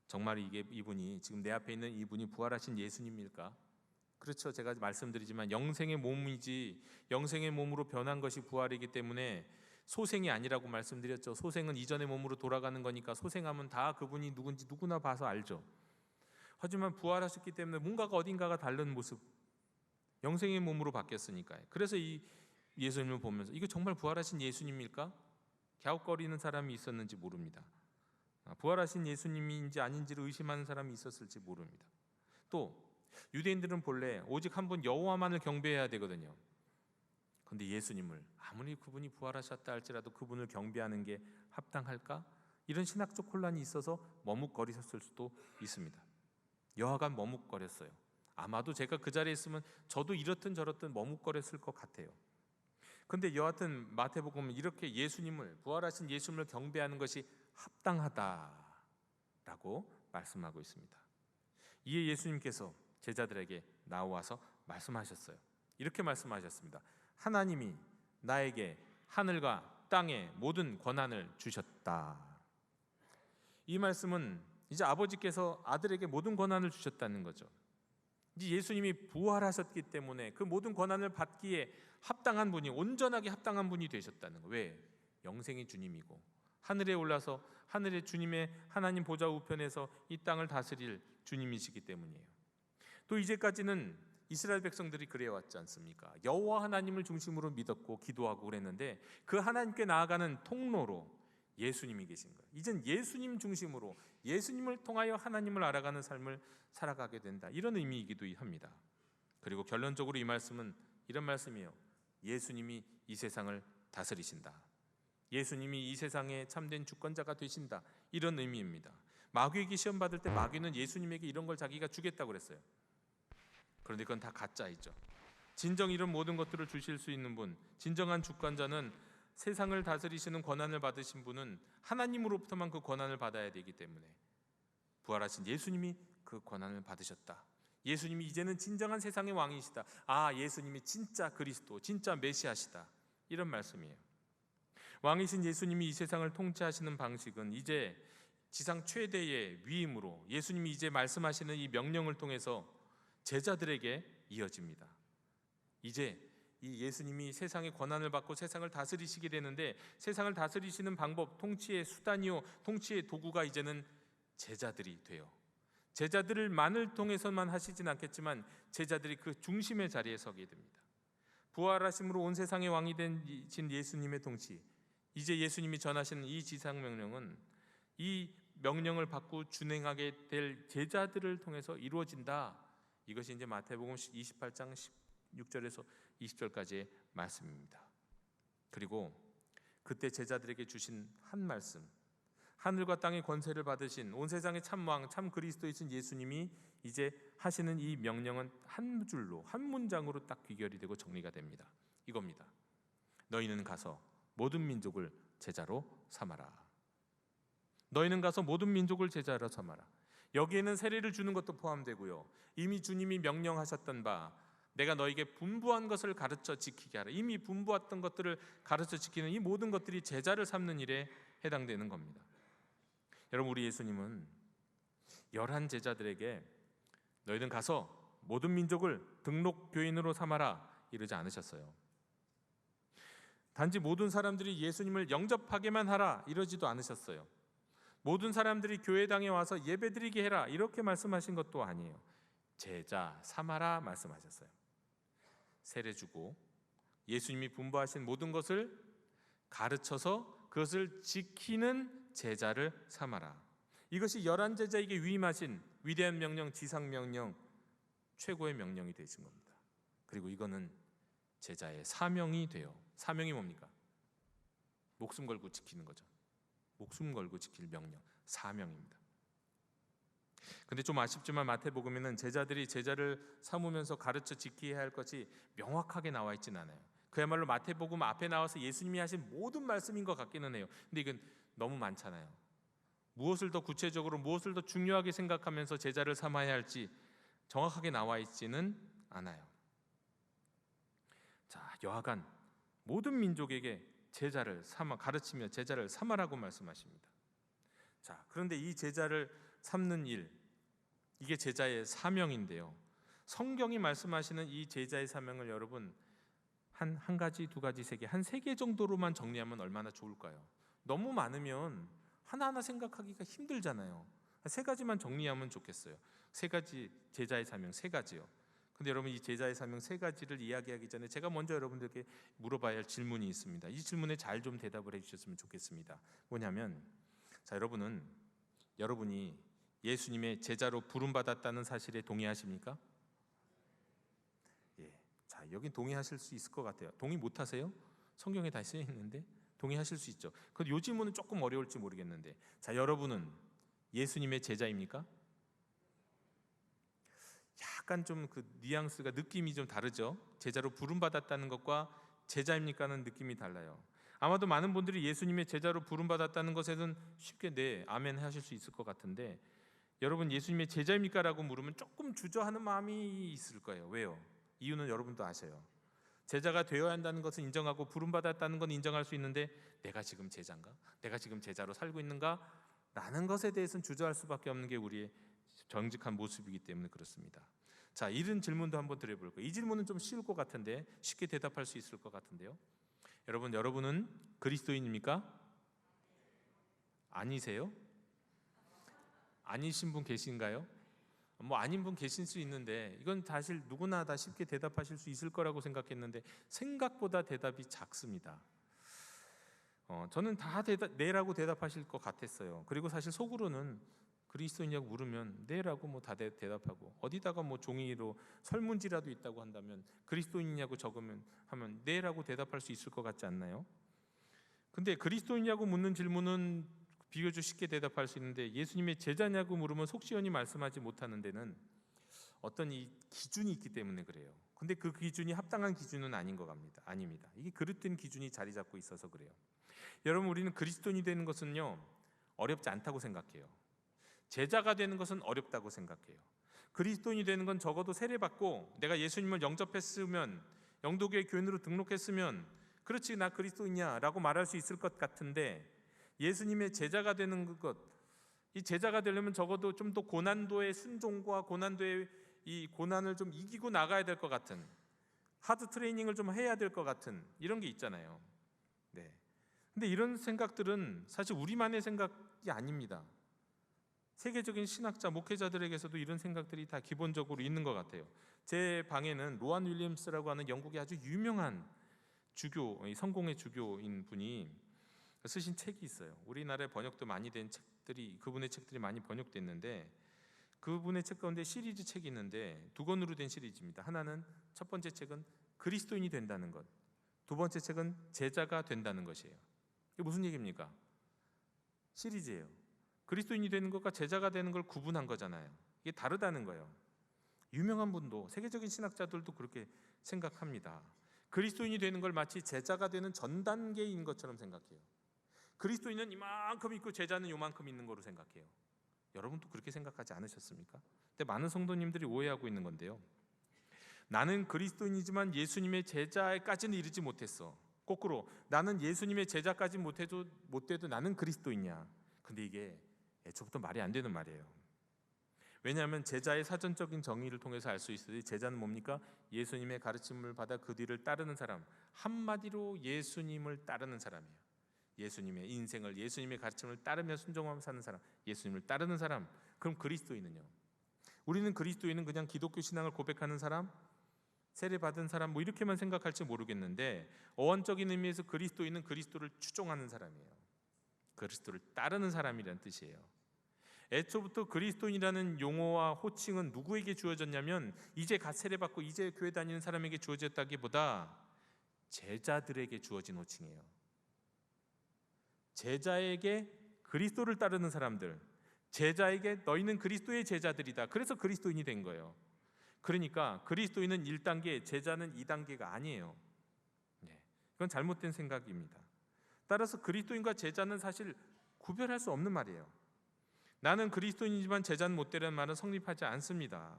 정말 이분이, 지금 내 앞에 있는 이분이 부활하신 예수님일까? 그렇죠. 제가 말씀드리지만 영생의 몸이지, 영생의 몸으로 변한 것이 부활이기 때문에 소생이 아니라고 말씀드렸죠. 소생은 이전의 몸으로 돌아가는 거니까 소생하면 다 그분이 누군지 누구나 봐서 알죠. 하지만 부활하셨기 때문에 뭔가가 어딘가가 다른 모습, 영생의 몸으로 바뀌었으니까요. 그래서 이 예수님을 보면서 이거 정말 부활하신 예수님일까? 갸웃거리는 사람이 있었는지 모릅니다. 부활하신 예수님인지 아닌지를 의심하는 사람이 있었을지 모릅니다. 또 유대인들은 본래 오직 한 분 여호와만을 경배해야 되거든요. 그런데 예수님을 아무리 그분이 부활하셨다 할지라도 그분을 경배하는 게 합당할까? 이런 신학적 혼란이 있어서 머뭇거리셨을 수도 있습니다. 여하간 머뭇거렸어요. 아마도 제가 그 자리에 있으면 저도 이렇든 저렇든 머뭇거렸을 것 같아요. 근데 여하튼 마태복음은 이렇게 예수님을, 부활하신 예수님을 경배하는 것이 합당하다라고 말씀하고 있습니다. 이에 예수님께서 제자들에게 나와서 말씀하셨어요. 이렇게 말씀하셨습니다. 하나님이 나에게 하늘과 땅의 모든 권한을 주셨다. 이 말씀은 이제 아버지께서 아들에게 모든 권한을 주셨다는 거죠. 이제 예수님이 부활하셨기 때문에 그 모든 권한을 받기에 합당한 분이, 온전하게 합당한 분이 되셨다는 거예요. 왜? 영생의 주님이고 하늘에 올라서 하늘의 주님의 하나님 보좌 우편에서 이 땅을 다스릴 주님이시기 때문이에요. 또 이제까지는 이스라엘 백성들이 그래왔지 않습니까? 여호와 하나님을 중심으로 믿었고 기도하고 그랬는데 그 하나님께 나아가는 통로로 예수님이 계신 거예요. 이젠 예수님 중심으로 예수님을 통하여 하나님을 알아가는 삶을 살아가게 된다, 이런 의미이기도 합니다. 그리고 결론적으로 이 말씀은 이런 말씀이에요. 예수님이 이 세상을 다스리신다. 예수님이 이 세상의 참된 주권자가 되신다, 이런 의미입니다. 마귀에게 시험 받을 때 마귀는 예수님에게 이런 걸 자기가 주겠다고 그랬어요. 그런데 그건 다 가짜이죠. 진정 이런 모든 것들을 주실 수 있는 분, 진정한 주권자는 세상을 다스리시는 권한을 받으신 분은 하나님으로부터만 그 권한을 받아야 되기 때문에 부활하신 예수님이 그 권한을 받으셨다. 예수님이 이제는 진정한 세상의 왕이시다. 아, 예수님이 진짜 그리스도, 진짜 메시아시다, 이런 말씀이에요. 왕이신 예수님이 이 세상을 통치하시는 방식은 이제 지상 최대의 위임으로 예수님이 이제 말씀하시는 이 명령을 통해서 제자들에게 이어집니다. 이제 이 예수님이 세상의 권한을 받고 세상을 다스리시게 되는데 세상을 다스리시는 방법, 통치의 수단이요 통치의 도구가 이제는 제자들이 돼요. 제자들만을 통해서만 하시진 않겠지만 제자들이 그 중심의 자리에 서게 됩니다. 부활하심으로 온 세상의 왕이 된 예수님의 통치, 이제 예수님이 전하시는 이 지상 명령은 이 명령을 받고 준행하게 될 제자들을 통해서 이루어진다. 이것이 이제 마태복음 28장 16절에서 20절까지의 말씀입니다. 그리고 그때 제자들에게 주신 한 말씀, 하늘과 땅의 권세를 받으신 온 세상의 참왕, 참 그리스도이신 예수님이 이제 하시는 이 명령은 한 줄로, 한 문장으로 딱 귀결이 되고 정리가 됩니다. 이겁니다. 너희는 가서 모든 민족을 제자로 삼아라. 너희는 가서 모든 민족을 제자로 삼아라. 여기에는 세례를 주는 것도 포함되고요, 이미 주님이 명령하셨던 바 내가 너에게 분부한 것을 가르쳐 지키게 하라, 이미 분부했던 것들을 가르쳐 지키는 이 모든 것들이 제자를 삼는 일에 해당되는 겁니다. 여러분, 우리 예수님은 11 제자들에게 너희는 가서 모든 민족을 등록 교인으로 삼아라 이러지 않으셨어요. 단지 모든 사람들이 예수님을 영접하게만 하라 이러지도 않으셨어요. 모든 사람들이 교회당에 와서 예배드리게 해라 이렇게 말씀하신 것도 아니에요. 제자 삼아라 말씀하셨어요. 세례 주고 예수님이 분부하신 모든 것을 가르쳐서 그것을 지키는 제자를 삼아라. 이것이 11 제자에게 위임하신 위대한 명령, 지상 명령, 최고의 명령이 되신 겁니다. 그리고 이거는 제자의 사명이 돼요. 사명이 뭡니까? 목숨 걸고 지키는 거죠. 목숨 걸고 지킬 명령, 사명입니다. 근데 좀 아쉽지만 마태복음에는 제자들이 제자를 삼으면서 가르쳐 지켜야 할 것이 명확하게 나와 있지는 않아요. 그야말로 마태복음 앞에 나와서 예수님이 하신 모든 말씀인 것 같기는 해요. 근데 이건 너무 많잖아요. 무엇을 더 구체적으로, 무엇을 더 중요하게 생각하면서 제자를 삼아야 할지 정확하게 나와 있지는 않아요. 자, 여하간 모든 민족에게 제자를 삼아 가르치며 제자를 삼아라고 말씀하십니다. 자, 그런데 이 제자를 삼는 일, 이게 제자의 사명인데요. 성경이 말씀하시는 이 제자의 사명을 여러분 한 가지, 두 가지, 세 개, 한 3개 정도로만 정리하면 얼마나 좋을까요? 너무 많으면 하나하나 생각하기가 힘들잖아요. 3가지만 정리하면 좋겠어요. 3가지 제자의 사명 3가지요. 근데 여러분, 이 제자의 사명 3가지를 이야기하기 전에 제가 먼저 여러분들께 물어봐야 할 질문이 있습니다. 이 질문에 잘 좀 대답을 해주셨으면 좋겠습니다. 뭐냐면, 자, 여러분이 예수님의 제자로 부름받았다는 사실에 동의하십니까? 예, 자, 여긴 동의하실 수 있을 것 같아요. 동의 못하세요? 성경에 다 쓰여 있는데 동의하실 수 있죠. 그런데 이 질문은 조금 어려울지 모르겠는데, 자, 여러분은 예수님의 제자입니까? 약간 좀 그 뉘앙스가, 느낌이 좀 다르죠. 제자로 부름받았다는 것과 제자입니까는 느낌이 달라요. 아마도 많은 분들이 예수님의 제자로 부름받았다는 것에는 쉽게 네, 아멘 하실 수 있을 것 같은데, 여러분 예수님의 제자입니까? 라고 물으면 조금 주저하는 마음이 있을 거예요. 왜요? 이유는 여러분도 아셔요. 제자가 되어야 한다는 것은 인정하고 부름받았다는 건 인정할 수 있는데, 내가 지금 제자인가? 내가 지금 제자로 살고 있는가? 라는 것에 대해서는 주저할 수밖에 없는 게 우리의 정직한 모습이기 때문에 그렇습니다. 자, 이런 질문도 한번 드려볼 거예요. 이 질문은 좀 쉬울 것 같은데, 쉽게 대답할 수 있을 것 같은데요. 여러분은 그리스도인입니까? 아니세요? 아니신 분 계신가요? 뭐 아닌 분 계실 수 있는데 이건 사실 누구나 다 쉽게 대답하실 수 있을 거라고 생각했는데 생각보다 대답이 작습니다. 저는 다 네라고 대답하실 것 같았어요. 그리고 사실 속으로는 그리스도이냐고 물으면 네라고 뭐 다 대답하고, 어디다가 뭐 종이로 설문지라도 있다고 한다면 그리스도이냐고 적으면 하면 네라고 대답할 수 있을 것 같지 않나요? 근데 그리스도이냐고 묻는 질문은 비교적 쉽게 대답할 수 있는데 예수님의 제자냐고 물으면 속 시원히 말씀하지 못하는 데는 어떤 이 기준이 있기 때문에 그래요. 근데 그 기준이 합당한 기준은 아닌 것 같습니다. 아닙니다. 이게 그릇된 기준이 자리 잡고 있어서 그래요. 여러분, 우리는 그리스도인이 되는 것은요 어렵지 않다고 생각해요. 제자가 되는 것은 어렵다고 생각해요. 그리스도인이 되는 건 적어도 세례받고 내가 예수님을 영접했으면, 영도교회 교인으로 등록했으면 그렇지 나 그리스도인이야 라고 말할 수 있을 것 같은데, 예수님의 제자가 되는 것, 이 제자가 되려면 적어도 좀 더 고난도의 순종과 고난도의 이 고난을 좀 이기고 나가야 될 것 같은, 하드 트레이닝을 좀 해야 될 것 같은 이런 게 있잖아요. 네. 근데 이런 생각들은 사실 우리만의 생각이 아닙니다. 세계적인 신학자, 목회자들에게서도 이런 생각들이 다 기본적으로 있는 것 같아요. 제 방에는 로안 윌리엄스라고 하는 영국의 아주 유명한 주교, 성공의 주교인 분이 쓰신 책이 있어요. 우리나라에 번역도 많이 된 책들이, 그분의 책들이 많이 번역됐는데, 그분의 책 가운데 시리즈 책이 있는데 두 권으로 된 시리즈입니다. 하나는, 첫 번째 책은 그리스도인이 된다는 것, 두 번째 책은 제자가 된다는 것이에요. 이게 무슨 얘기입니까? 시리즈예요. 그리스도인이 되는 것과 제자가 되는 걸 구분한 거잖아요. 이게 다르다는 거예요. 유명한 분도, 세계적인 신학자들도 그렇게 생각합니다. 그리스도인이 되는 걸 마치 제자가 되는 전 단계인 것처럼 생각해요. 그리스도인은 이만큼 있고 제자는 요만큼 있는 거로 생각해요. 여러분도 그렇게 생각하지 않으셨습니까? 근데 많은 성도님들이 오해하고 있는 건데요, 나는 그리스도인이지만 예수님의 제자까지는 이르지 못했어. 거꾸로, 나는 예수님의 제자까지 못돼도 나는 그리스도인이야. 근데 이게 애초부터 말이 안 되는 말이에요. 왜냐하면 제자의 사전적인 정의를 통해서 알 수 있듯이 제자는 뭡니까? 예수님의 가르침을 받아 그 뒤를 따르는 사람, 한마디로 예수님을 따르는 사람이에요. 예수님의 인생을, 예수님의 가르침을 따르며 순종하며 사는 사람, 예수님을 따르는 사람. 그럼 그리스도인은요? 우리는 그리스도인은 그냥 기독교 신앙을 고백하는 사람, 세례받은 사람, 뭐 이렇게만 생각할지 모르겠는데, 어원적인 의미에서 그리스도인은 그리스도를 추종하는 사람이에요. 그리스도를 따르는 사람이라는 뜻이에요. 애초부터 그리스도인이라는 용어와 호칭은 누구에게 주어졌냐면, 이제 갓 세례받고 이제 교회 다니는 사람에게 주어졌다기보다 제자들에게 주어진 호칭이에요. 제자에게, 그리스도를 따르는 사람들, 제자에게 너희는 그리스도의 제자들이다. 그래서 그리스도인이 된 거예요. 그러니까 그리스도인은 1단계, 제자는 2단계가 아니에요. 네, 이건 잘못된 생각입니다. 따라서 그리스도인과 제자는 사실 구별할 수 없는 말이에요. 나는 그리스도인이지만 제자는 못 되라는 말은 성립하지 않습니다.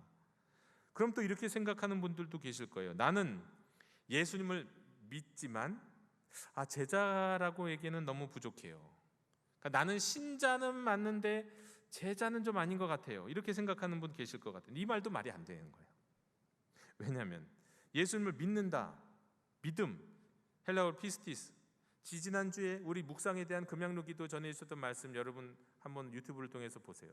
그럼 또 이렇게 생각하는 분들도 계실 거예요. 나는 예수님을 믿지만 제자라고 얘기는 너무 부족해요. 그러니까 나는 신자는 맞는데 제자는 좀 아닌 것 같아요. 이렇게 생각하는 분 계실 것 같아요. 이 말도 말이 안 되는 거예요. 왜냐하면 예수님을 믿는다, 믿음, 헬라어로 피스티스, 지지난주에 우리 묵상에 대한 금양로 기도 전에 있었던 말씀, 여러분 한번 유튜브를 통해서 보세요.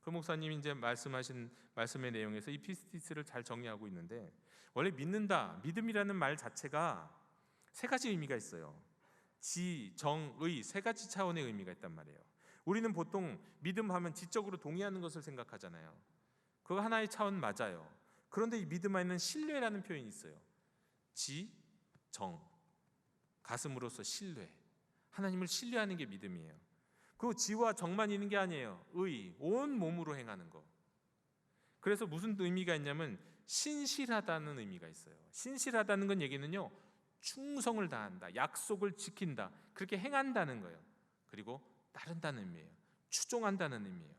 그 목사님이 이제 말씀하신 말씀의 내용에서 이 피스티스를 잘 정리하고 있는데, 원래 믿는다, 믿음이라는 말 자체가 세 가지 의미가 있어요. 지, 정, 의, 세 가지 차원의 의미가 있단 말이에요. 우리는 보통 믿음하면 지적으로 동의하는 것을 생각하잖아요. 그거 하나의 차원 맞아요. 그런데 이 믿음 안에는 신뢰라는 표현이 있어요. 지, 정, 가슴으로서 신뢰, 하나님을 신뢰하는 게 믿음이에요. 그 지와 정만 있는 게 아니에요. 의, 온 몸으로 행하는 거. 그래서 무슨 의미가 있냐면 신실하다는 의미가 있어요. 신실하다는 건 얘기는요, 충성을 다한다, 약속을 지킨다, 그렇게 행한다는 거예요. 그리고 따른다는 의미예요. 추종한다는 의미예요.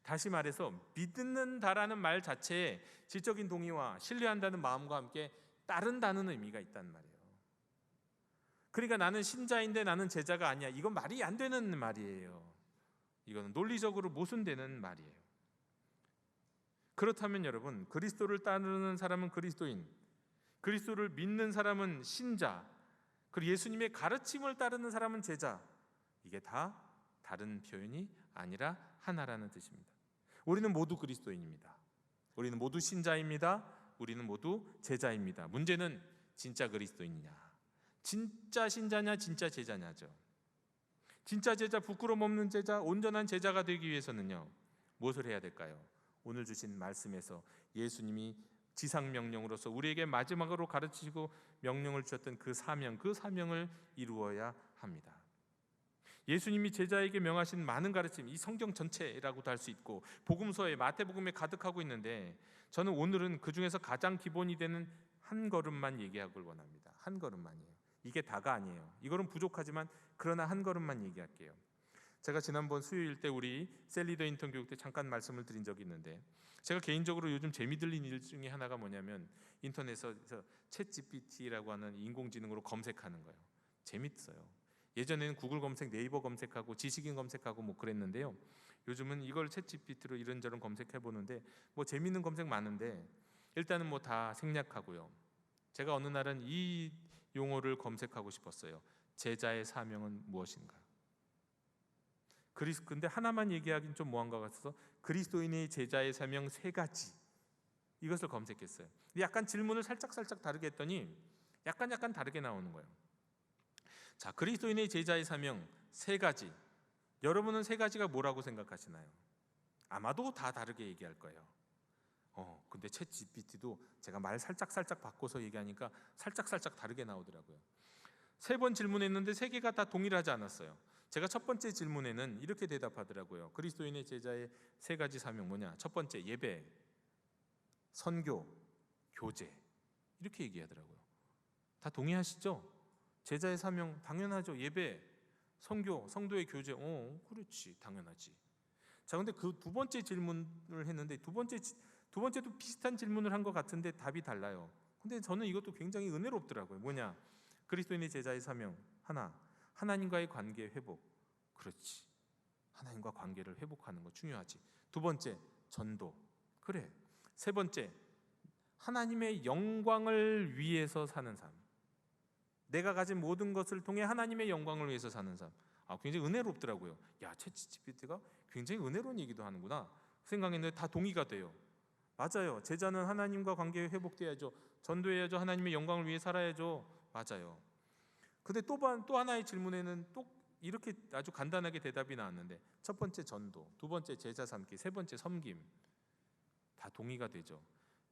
다시 말해서 믿는다라는 말 자체에 지적인 동의와 신뢰한다는 마음과 함께 따른다는 의미가 있단 말이에요. 그러니까 나는 신자인데 나는 제자가 아니야, 이건 말이 안 되는 말이에요. 이거는 논리적으로 모순되는 말이에요. 그렇다면 여러분, 그리스도를 따르는 사람은 그리스도인, 그리스도를 믿는 사람은 신자, 그리고 예수님의 가르침을 따르는 사람은 제자, 이게 다 다른 표현이 아니라 하나라는 뜻입니다. 우리는 모두 그리스도인입니다. 우리는 모두 신자입니다. 우리는 모두 제자입니다. 문제는 진짜 그리스도인이냐, 진짜 신자냐, 진짜 제자냐죠. 진짜 제자, 부끄러움 없는 제자, 온전한 제자가 되기 위해서는요, 무엇을 해야 될까요? 오늘 주신 말씀에서 예수님이 지상명령으로서 우리에게 마지막으로 가르치고 명령을 주셨던 그 사명을 이루어야 합니다. 예수님이 제자에게 명하신 많은 가르침, 이 성경 전체라고도 할 수 있고 복음서에, 마태복음에 가득하고 있는데, 저는 오늘은 그 중에서 가장 기본이 되는 한 걸음만 얘기하길 원합니다. 한 걸음만이에요. 이게 다가 아니에요. 이거는 부족하지만 그러나 한 걸음만 얘기할게요. 제가 지난번 수요일 때 우리 셀리더 인턴 교육 때 잠깐 말씀을 드린 적이 있는데, 제가 개인적으로 요즘 재미 들린 일 중에 하나가 뭐냐면 인터넷에서 챗 GPT라고 하는 인공지능으로 검색하는 거예요. 재밌어요. 예전에는 구글 검색, 네이버 검색하고 지식인 검색하고 뭐 그랬는데요, 요즘은 이걸 챗 GPT로 이런저런 검색해 보는데 뭐 재밌는 검색 많은데, 일단은 뭐 다 생략하고요. 제가 어느 날은 이 용어를 검색하고 싶었어요. 제자의 사명은 무엇인가? 근데 하나만 얘기하긴 좀 뭐한 것 같아서 그리스도인의 제자의 사명 3가지, 이것을 검색했어요. 약간 질문을 살짝 다르게 했더니 약간 다르게 나오는 거예요. 자, 그리스도인의 제자의 사명 3가지. 여러분은 3가지가 뭐라고 생각하시나요? 아마도 다 다르게 얘기할 거예요. 근데 챗 GPT도 제가 말 살짝 바꿔서 얘기하니까 살짝 다르게 나오더라고요. 3번 질문했는데 3개가 다 동일하지 않았어요. 제가 첫 번째 질문에는 이렇게 대답하더라고요. 그리스도인의 제자의 3가지 사명 뭐냐? 첫 번째, 예배, 선교, 교제. 이렇게 얘기하더라고요. 다 동의하시죠? 제자의 사명 당연하죠. 예배, 선교, 성도의 교제. 그렇지, 당연하지. 자, 근데 그 두 번째 질문을 했는데 두 번째도 비슷한 질문을 한 것 같은데 답이 달라요. 근데 저는 이것도 굉장히 은혜롭더라고요. 뭐냐? 그리스도인의 제자의 사명 하나, 하나님과의 관계 회복. 그렇지, 하나님과 관계를 회복하는 거 중요하지. 두 번째, 전도. 그래. 세 번째, 하나님의 영광을 위해서 사는 삶. 내가 가진 모든 것을 통해 하나님의 영광을 위해서 사는 삶. 굉장히 은혜롭더라고요. 야, 챗 GPT가 굉장히 은혜로운 얘기도 하는구나 생각했는데 다 동의가 돼요. 맞아요. 제자는 하나님과 관계 회복돼야죠. 전도해야죠. 하나님의 영광을 위해 살아야죠. 맞아요. 근데 또 하나의 질문에는 또 이렇게 아주 간단하게 대답이 나왔는데, 첫 번째 전도, 두 번째 제자 삼기, 세 번째 섬김. 다 동의가 되죠.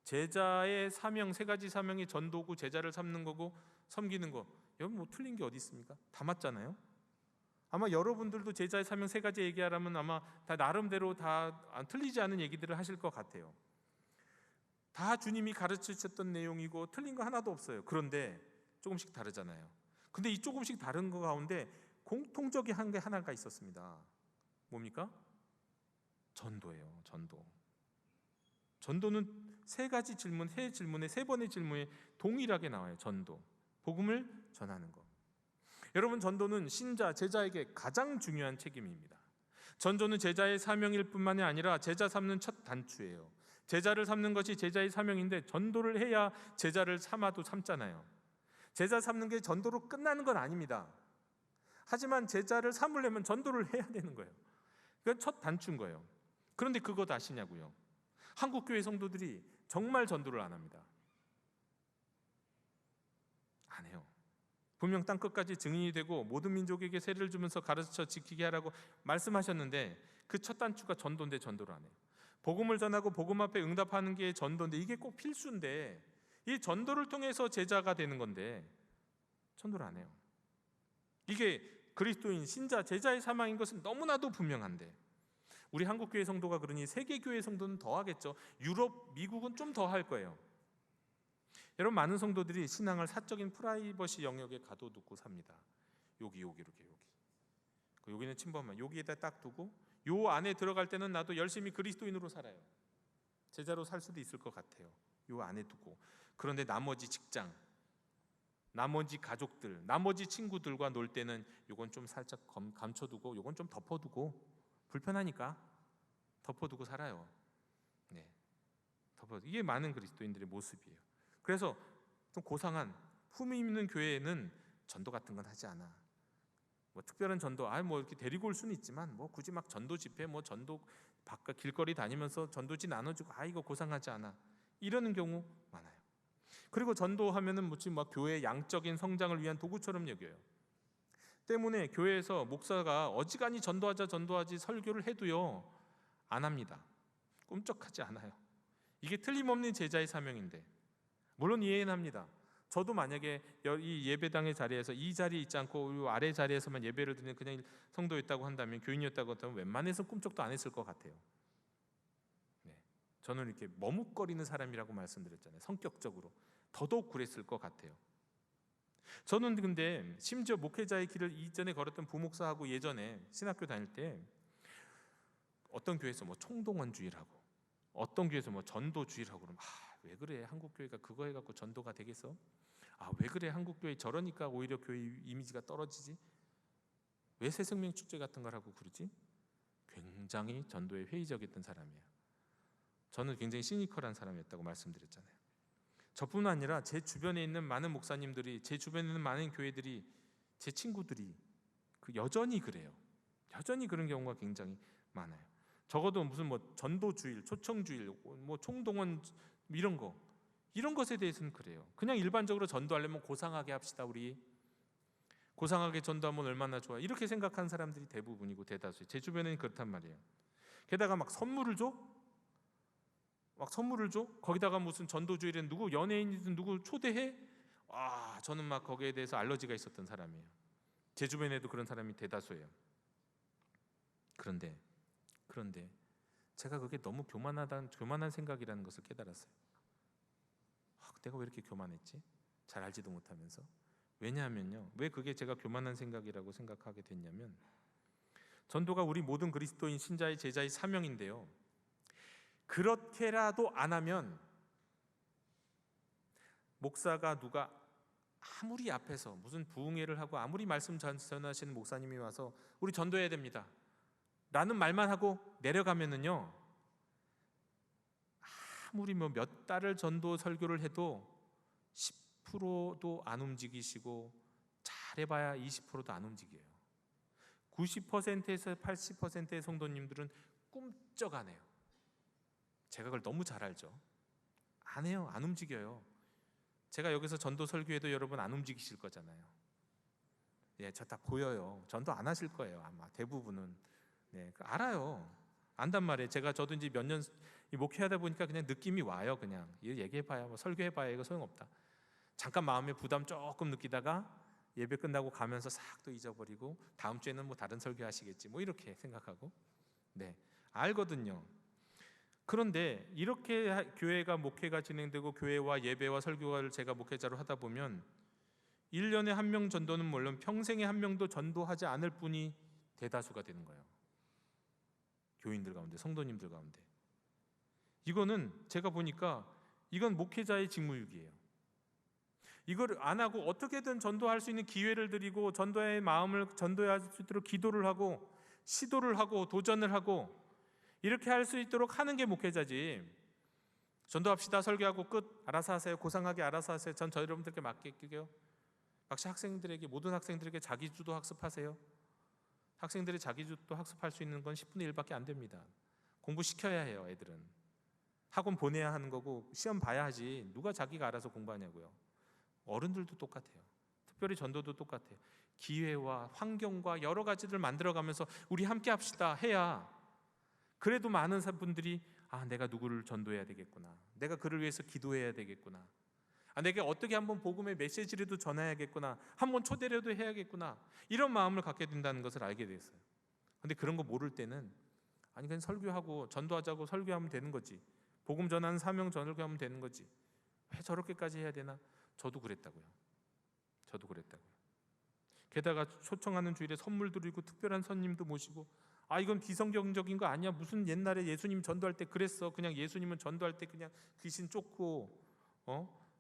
제자의 사명 3가지 사명이 전도고 제자를 삼는 거고 섬기는 거, 여러분 뭐 틀린 게 어디 있습니까? 다 맞잖아요. 아마 여러분들도 제자의 사명 3가지 얘기하라면 아마 다 나름대로 다 틀리지 않은 얘기들을 하실 것 같아요. 다 주님이 가르치셨던 내용이고 틀린 거 하나도 없어요. 그런데 조금씩 다르잖아요. 근데 이 조금씩 다른 거 가운데 공통적인 게 하나가 있었습니다. 뭡니까? 전도예요. 전도는 3가지 질문, 세 질문에 3번의 질문에 동일하게 나와요. 전도, 복음을 전하는 것. 여러분, 전도는 신자, 제자에게 가장 중요한 책임입니다. 전도는 제자의 사명일 뿐만이 아니라 제자 삼는 첫 단추예요. 제자를 삼는 것이 제자의 사명인데 전도를 해야 제자를 삼아도 삼잖아요. 제자 삼는 게 전도로 끝나는 건 아닙니다. 하지만 제자를 삼으려면 전도를 해야 되는 거예요. 그건 첫 단추인 거예요. 그런데 그거 아시냐고요? 한국교회 성도들이 정말 전도를 안 합니다. 안 해요. 분명 땅 끝까지 증인이 되고 모든 민족에게 세례를 주면서 가르쳐 지키게 하라고 말씀하셨는데 그 첫 단추가 전도인데 전도를 안 해요. 복음을 전하고 복음 앞에 응답하는 게 전도인데 이게 꼭 필수인데, 이 전도를 통해서 제자가 되는 건데 전도를 안 해요. 이게 그리스도인, 신자, 제자의 사망인 것은 너무나도 분명한데, 우리 한국교회 성도가 그러니 세계교회 성도는 더 하겠죠. 유럽, 미국은 좀 더 할 거예요. 여러분, 많은 성도들이 신앙을 사적인 프라이버시 영역에 가둬두고 삽니다. 여기 이렇게 여기는 침범만, 여기에다 딱 두고 요 안에 들어갈 때는 나도 열심히 그리스도인으로 살아요. 제자로 살 수도 있을 것 같아요. 요 안에 두고. 그런데 나머지 직장, 나머지 가족들, 나머지 친구들과 놀 때는 요건 좀 살짝 감춰두고 요건 좀 덮어두고, 불편하니까 덮어두고 살아요. 네, 이게 많은 그리스도인들의 모습이에요. 그래서 좀 고상한 흠이 있는 교회에는 전도 같은 건 하지 않아. 뭐 특별한 전도, 뭐 이렇게 데리고 올 수는 있지만 뭐 굳이 막 전도 집회, 뭐 전도 바깥 길거리 다니면서 전도지 나눠주고 이거 고상하지 않아, 이러는 경우 많아요. 그리고 전도하면은 뭐지 막 교회의 양적인 성장을 위한 도구처럼 여겨요. 때문에 교회에서 목사가 어지간히 전도하지 설교를 해도요 안 합니다. 꿈쩍하지 않아요. 이게 틀림없는 제자의 사명인데, 물론 이해는 합니다. 저도 만약에 이 예배당의 자리에서 이 자리에 있지 않고 이 아래 자리에서만 예배를 드리는 그냥 성도였다고 한다면, 교인이었다고 한다면 웬만해서 꿈쩍도 안 했을 것 같아요. 네. 저는 이렇게 머뭇거리는 사람이라고 말씀드렸잖아요. 성격적으로 더더욱 그랬을 것 같아요. 저는 근데 심지어 목회자의 길을 이전에 걸었던 부목사하고 예전에 신학교 다닐 때 어떤 교회에서 뭐 총동원주의라고, 어떤 교회에서 뭐 전도주의라고 그러면 왜 그래, 한국 교회가 그거 해갖고 전도가 되겠어? 왜 그래, 한국 교회 저러니까 오히려 교회 이미지가 떨어지지? 왜 새생명 축제 같은 걸 하고 그러지? 굉장히 전도에 회의적이었던 사람이에요. 저는 굉장히 시니컬한 사람이었다고 말씀드렸잖아요. 저뿐 아니라 제 주변에 있는 많은 목사님들이, 제 주변에 있는 많은 교회들이, 제 친구들이 여전히 그래요. 여전히 그런 경우가 굉장히 많아요. 적어도 무슨 뭐 전도주일, 초청주일, 뭐 총동원 이런 것에 대해서는 그래요. 그냥 일반적으로 전도하려면 고상하게 합시다. 우리 고상하게 전도하면 얼마나 좋아, 이렇게 생각하는 사람들이 대부분이고 대다수예요. 제 주변에는 그렇단 말이에요. 게다가 막 선물을 줘? 거기다가 무슨 전도주일에 누구 연예인이든 누구 초대해? 저는 막 거기에 대해서 알러지가 있었던 사람이에요. 제 주변에도 그런 사람이 대다수예요. 그런데 제가 그게 너무 교만한 생각이라는 것을 깨달았어요. 내가 왜 이렇게 교만했지? 잘 알지도 못하면서. 왜냐하면요, 왜 그게 제가 교만한 생각이라고 생각하게 됐냐면, 전도가 우리 모든 그리스도인 신자의 제자의 사명인데요, 그렇게라도 안 하면 목사가 누가 아무리 앞에서 무슨 부흥회를 하고 아무리 말씀 전하시는 목사님이 와서 우리 전도해야 됩니다 라는 말만 하고 내려가면은요, 아무리 뭐 몇 달을 전도 설교를 해도 10%도 안 움직이시고, 잘해봐야 20%도 안 움직여요. 90%에서 80%의 성도님들은 꿈쩍 안 해요. 제가 그걸 너무 잘 알죠. 안 해요. 안 움직여요. 제가 여기서 전도 설교해도 여러분 안 움직이실 거잖아요. 저 다 보여요. 전도 안 하실 거예요. 아마 대부분은. 알아요. 안단 말이에요. 저도 이제 몇 년 목회하다 보니까 그냥 느낌이 와요. 그냥 얘기해봐야, 뭐 설교해봐야 이거 소용없다. 잠깐 마음에 부담 조금 느끼다가 예배 끝나고 가면서 싹 또 잊어버리고, 다음 주에는 뭐 다른 설교 하시겠지, 뭐 이렇게 생각하고. 알거든요. 그런데 이렇게 교회가 목회가 진행되고 교회와 예배와 설교를 제가 목회자로 하다 보면 1년에 한 명 전도는 물론 평생에 한 명도 전도하지 않을 분이 대다수가 되는 거예요. 교인들 가운데, 성도님들 가운데. 이거는 제가 보니까 이건 목회자의 직무유기예요. 이걸 안 하고 어떻게든 전도할 수 있는 기회를 드리고, 전도의 마음을 전도할 수 있도록 기도를 하고, 시도를 하고, 도전을 하고, 이렇게 할 수 있도록 하는 게 목회자지. 전도합시다, 설교하고 끝, 알아서 하세요, 고상하게 알아서 하세요, 전 여러분들께 맡길게요. 막시 학생들에게, 모든 학생들에게 자기주도 학습하세요. 학생들이 자기주도 학습할 수 있는 건 10분의 1밖에 안 됩니다. 공부시켜야 해요. 애들은 학원 보내야 하는 거고 시험 봐야 하지, 누가 자기가 알아서 공부하냐고요. 어른들도 똑같아요. 특별히 전도도 똑같아요. 기회와 환경과 여러 가지를 만들어가면서 우리 함께 합시다 해야, 그래도 많은 분들이 내가 누구를 전도해야 되겠구나, 내가 그를 위해서 기도해야 되겠구나, 내가 어떻게 한번 복음의 메시지라도 전해야겠구나, 한번 초대라도 해야겠구나, 이런 마음을 갖게 된다는 것을 알게 됐어요. 근데 그런 거 모를 때는 그냥 설교하고 전도하자고 설교하면 되는 거지, 복음 전하는 사명 전하면 되는 거지, 왜 저렇게까지 해야 되나? 저도 그랬다고요. 게다가 초청하는 주일에 선물 드리고 특별한 손님도 모시고, 이건 비성경적인 거 아니야, 무슨 옛날에 예수님 전도할 때 그랬어, 그냥 예수님은 전도할 때 그냥 귀신 쫓고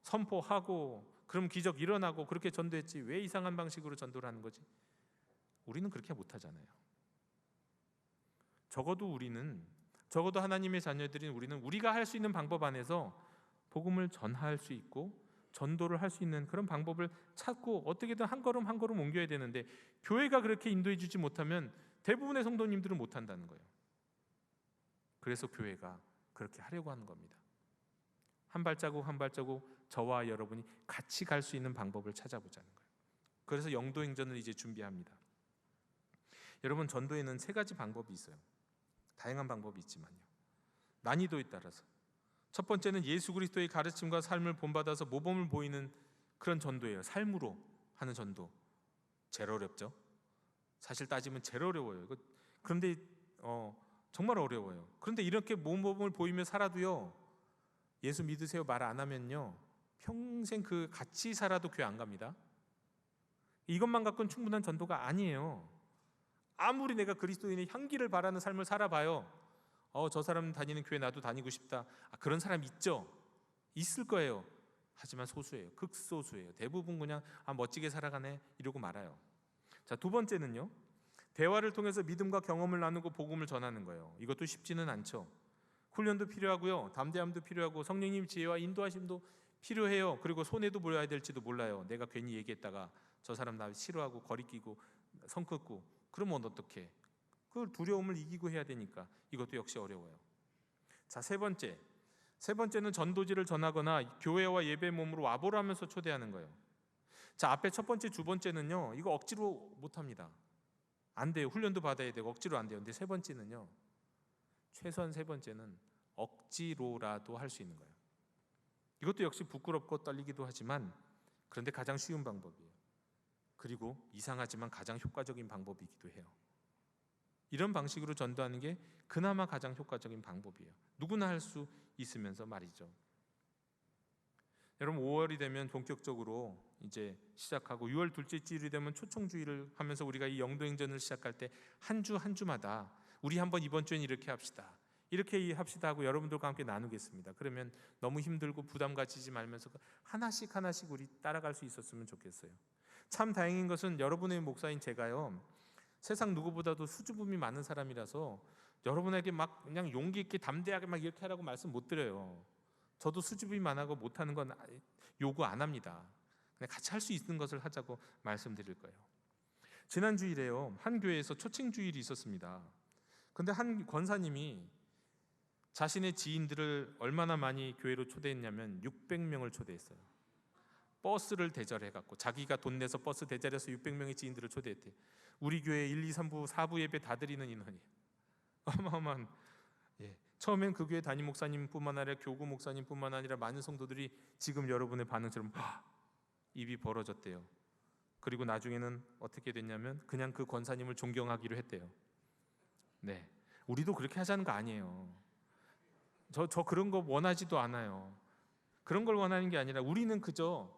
선포하고 그럼 기적 일어나고 그렇게 전도했지, 왜 이상한 방식으로 전도를 하는 거지? 우리는 그렇게 못하잖아요. 적어도 하나님의 자녀들인 우리는 우리가 할 수 있는 방법 안에서 복음을 전할 수 있고 전도를 할 수 있는 그런 방법을 찾고 어떻게든 한 걸음 한 걸음 옮겨야 되는데 교회가 그렇게 인도해 주지 못하면 대부분의 성도님들은 못한다는 거예요. 그래서 교회가 그렇게 하려고 하는 겁니다. 한 발자국 한 발자국 저와 여러분이 같이 갈 수 있는 방법을 찾아보자는 거예요. 그래서 영도행전을 이제 준비합니다. 여러분, 전도에는 3가지 방법이 있어요. 다양한 방법이 있지만요, 난이도에 따라서. 첫 번째는 예수 그리스도의 가르침과 삶을 본받아서 모범을 보이는 그런 전도예요. 삶으로 하는 전도. 제일 어렵죠. 사실 따지면 제일 어려워요. 그런데 정말 어려워요. 그런데 이렇게 모범을 보이며 살아도요, 예수 믿으세요 말 안 하면요, 평생 그 같이 살아도 교회 안 갑니다. 이것만 갖고는 충분한 전도가 아니에요. 아무리 내가 그리스도인의 향기를 바라는 삶을 살아봐요, 저 사람 다니는 교회 나도 다니고 싶다. 그런 사람 있죠. 있을 거예요. 하지만 소수예요. 극소수예요. 대부분 그냥 멋지게 살아가네 이러고 말아요. 자, 두 번째는요, 대화를 통해서 믿음과 경험을 나누고 복음을 전하는 거예요. 이것도 쉽지는 않죠. 훈련도 필요하고요, 담대함도 필요하고 성령님 지혜와 인도하심도 필요해요. 그리고 손해도 보여야 될지도 몰라요. 내가 괜히 얘기했다가 저 사람 나 싫어하고 거리끼고 성 긋고 그러면 어떡해. 그 두려움을 이기고 해야 되니까 이것도 역시 어려워요. 자, 세 번째는 전도지를 전하거나 교회와 예배 몸으로 와보라면서 초대하는 거예요. 자, 앞에 첫 번째, 두 번째는요, 이거 억지로 못합니다. 안 돼요. 훈련도 받아야 되고 억지로 안 돼요. 근데 세 번째는요, 최소한 세 번째는 억지로라도 할 수 있는 거예요. 이것도 역시 부끄럽고 떨리기도 하지만 그런데 가장 쉬운 방법이에요. 그리고 이상하지만 가장 효과적인 방법이기도 해요. 이런 방식으로 전도하는 게 그나마 가장 효과적인 방법이에요. 누구나 할 수 있으면서 말이죠. 여러분, 5월이 되면 본격적으로 이제 시작하고 6월 둘째 주일이 되면 초청주의를 하면서 우리가 이 영도행전을 시작할 때 한 주 한 주마다 우리 한번 이번 주엔 이렇게 합시다, 이렇게 합시다 하고 여러분들과 함께 나누겠습니다. 그러면 너무 힘들고 부담 가지지 말면서 하나씩 우리 따라갈 수 있었으면 좋겠어요. 참 다행인 것은 여러분의 목사인 제가요, 세상 누구보다도 수줍음이 많은 사람이라서 여러분에게 막 그냥 용기 있게 담대하게 막 이렇게 하라고 말씀 못 드려요. 저도 수줍음이 많아서 못하는 건 요구 안 합니다. 그냥 같이 할 수 있는 것을 하자고 말씀드릴 거예요. 지난 주일에요, 한 교회에서 초청주일이 있었습니다. 근데 한 권사님이 자신의 지인들을 얼마나 많이 교회로 초대했냐면 600명을 초대했어요. 버스를 대절해갖고 자기가 돈 내서 버스 대절해서 600명의 지인들을 초대했대요. 우리 교회 1, 2, 3부, 4부 예배 다 드리는 인원이에요. 어마어마한. 처음엔 그 교회 담임 목사님뿐만 아니라 교구 목사님뿐만 아니라 많은 성도들이 지금 여러분의 반응처럼 입이 벌어졌대요. 그리고 나중에는 어떻게 됐냐면 그냥 그 권사님을 존경하기로 했대요. 네, 우리도 그렇게 하자는 거 아니에요. 저 그런 거 원하지도 않아요. 그런 걸 원하는 게 아니라 우리는 그저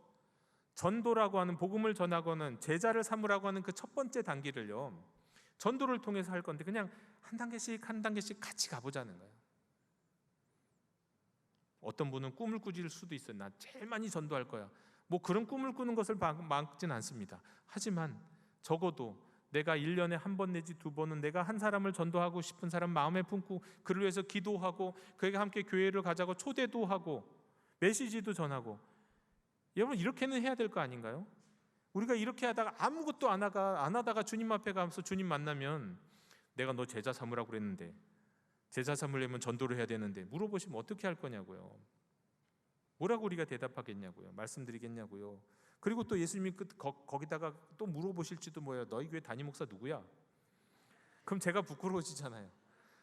전도라고 하는, 복음을 전하고는 제자를 삼으라고 하는 그 첫 번째 단계를요, 전도를 통해서 할 건데 그냥 한 단계씩 같이 가보자는 거예요. 어떤 분은 꿈을 꾸질 수도 있어요. 나 제일 많이 전도할 거야. 뭐 그런 꿈을 꾸는 것을 막진 않습니다. 하지만 적어도 내가 1년에 한 번 내지 2번은 내가 한 사람을 전도하고 싶은 사람 마음에 품고 그를 위해서 기도하고 그에게 함께 교회를 가자고 초대도 하고 메시지도 전하고, 여러분 이렇게는 해야 될 거 아닌가요? 우리가 이렇게 하다가 아무것도 안 하다가 주님 앞에 가서 주님 만나면 내가 너 제자 삼으라고 그랬는데, 제자 삼으려면 전도를 해야 되는데 물어보시면 어떻게 할 거냐고요. 뭐라고 우리가 대답하겠냐고요. 말씀드리겠냐고요. 그리고 또 예수님이 거기다가 또 물어보실지도 뭐예요. 너희 교회 담임 목사 누구야? 그럼 제가 부끄러워지잖아요.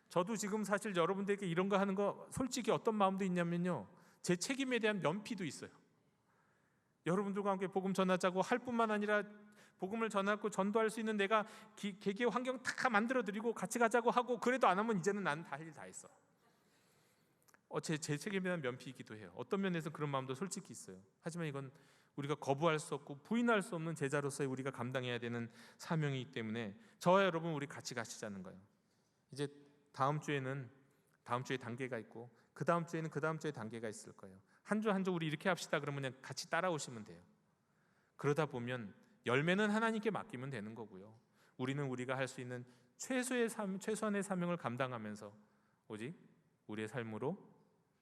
저도 지금 사실 여러분들에게 이런 거 하는 거 솔직히 어떤 마음도 있냐면요, 제 책임에 대한 면피도 있어요. 여러분들과 함께 복음 전하자고 할 뿐만 아니라 복음을 전하고 전도할 수 있는 내가 계기의 환경 다 만들어드리고 같이 가자고 하고, 그래도 안 하면 이제는 나는 다 할 일 다 했어. 제 책임에 대한 면피이기도 해요. 어떤 면에서 그런 마음도 솔직히 있어요. 하지만 이건 우리가 거부할 수 없고 부인할 수 없는 제자로서의 우리가 감당해야 되는 사명이기 때문에 저와 여러분 우리 같이 가시자는 거예요. 이제 다음 주에 단계가 있고 그 다음 주에는 그 다음 주에 단계가 있을 거예요. 한 주 한 주 우리 이렇게 합시다 그러면 그냥 같이 따라오시면 돼요. 그러다 보면 열매는 하나님께 맡기면 되는 거고요. 우리는 우리가 할 수 있는 최소한의 사명을 감당하면서 오직 우리의 삶으로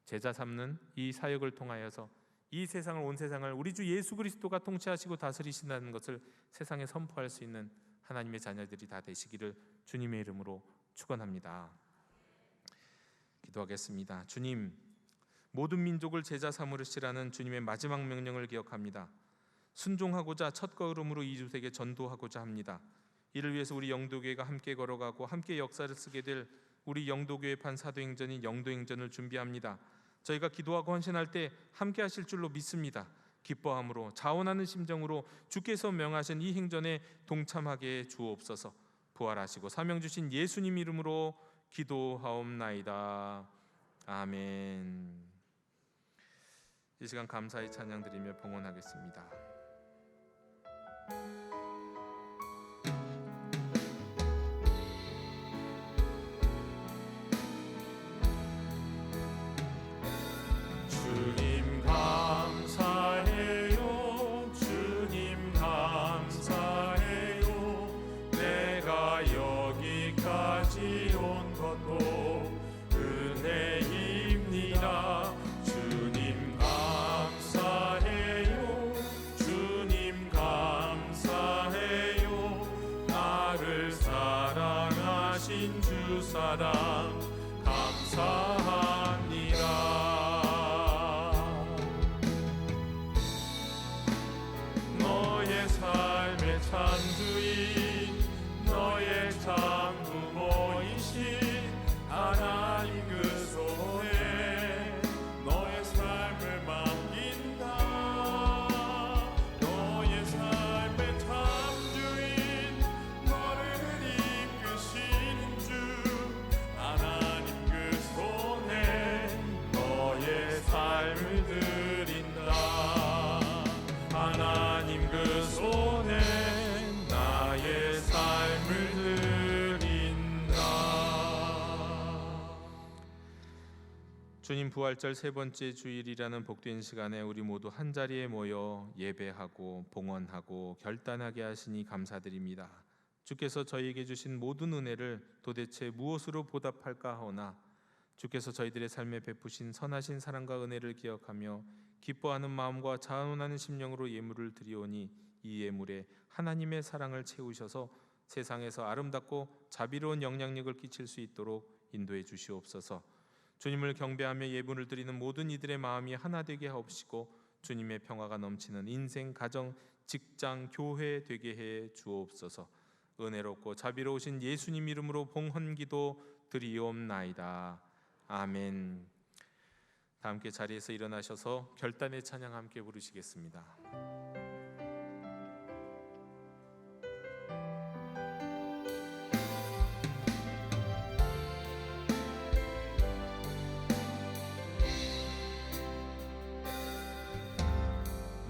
제자 삼는 이 사역을 통하여서 이 세상을, 온 세상을 우리 주 예수 그리스도가 통치하시고 다스리신다는 것을 세상에 선포할 수 있는 하나님의 자녀들이 다 되시기를 주님의 이름으로 축원합니다. 기도하겠습니다. 주님, 모든 민족을 제자 삼으시라는 주님의 마지막 명령을 기억합니다. 순종하고자 첫 걸음으로 이웃에게 전도하고자 합니다. 이를 위해서 우리 영도교회가 함께 걸어가고 함께 역사를 쓰게 될 우리 영도교회판 사도행전인 영도행전을 준비합니다. 저희가 기도하고 헌신할 때 함께 하실 줄로 믿습니다. 기뻐함으로 자원하는 심정으로 주께서 명하신 이 행전에 동참하게 주옵소서. 부활하시고 사명 주신 예수님 이름으로 기도하옵나이다. 아멘. 이 시간 감사의 찬양 드리며 봉헌하겠습니다. 주님 감사해요. 주님 감사해요. 내가 여기까지 온 것도 은혜입니다. 주님 감사해요. 주님 감사해요. 나를 사랑하신 주 사랑 감사합니다. 너의 삶의 창주인 너의 장부모이신 하나님 그 손에 너의 삶을 맡긴다. 너의 삶의 창주인 너를 이끄시는 주 하나님 그 손에 너의 삶을 드린다. 하나님 그 손에 나의 삶을 드린다. 주님 부활절 세 번째 주일이라는 복된 시간에 우리 모두 한 자리에 모여 예배하고 봉헌하고 결단하게 하시니 감사드립니다. 주께서 저희에게 주신 모든 은혜를 도대체 무엇으로 보답할까 하오나 주께서 저희들의 삶에 베푸신 선하신 사랑과 은혜를 기억하며 기뻐하는 마음과 자원하는 심령으로 예물을 드리오니 이 예물에 하나님의 사랑을 채우셔서 세상에서 아름답고 자비로운 영향력을 끼칠 수 있도록 인도해 주시옵소서. 주님을 경배하며 예물을 드리는 모든 이들의 마음이 하나 되게 하옵시고 주님의 평화가 넘치는 인생, 가정, 직장, 교회 되게 해 주옵소서. 은혜롭고 자비로우신 예수님 이름으로 봉헌기도 드리옵나이다. 아멘. 다 함께 자리에서 일어나셔서 결단의 찬양 함께 부르시겠습니다.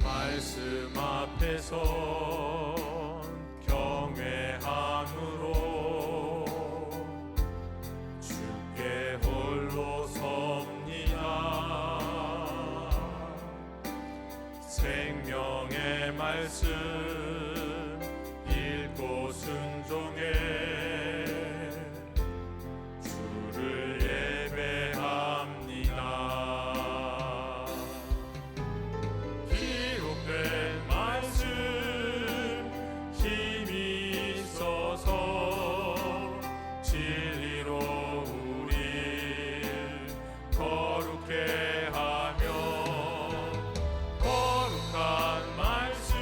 말씀 앞에서 경외함으로 주께 홀로 섭니다. 생명의 말씀 읽고 순종해 주를 예배합니다. 기록된 말씀 힘이 있어서 진리로 우리 거룩해 하며 거룩한 말씀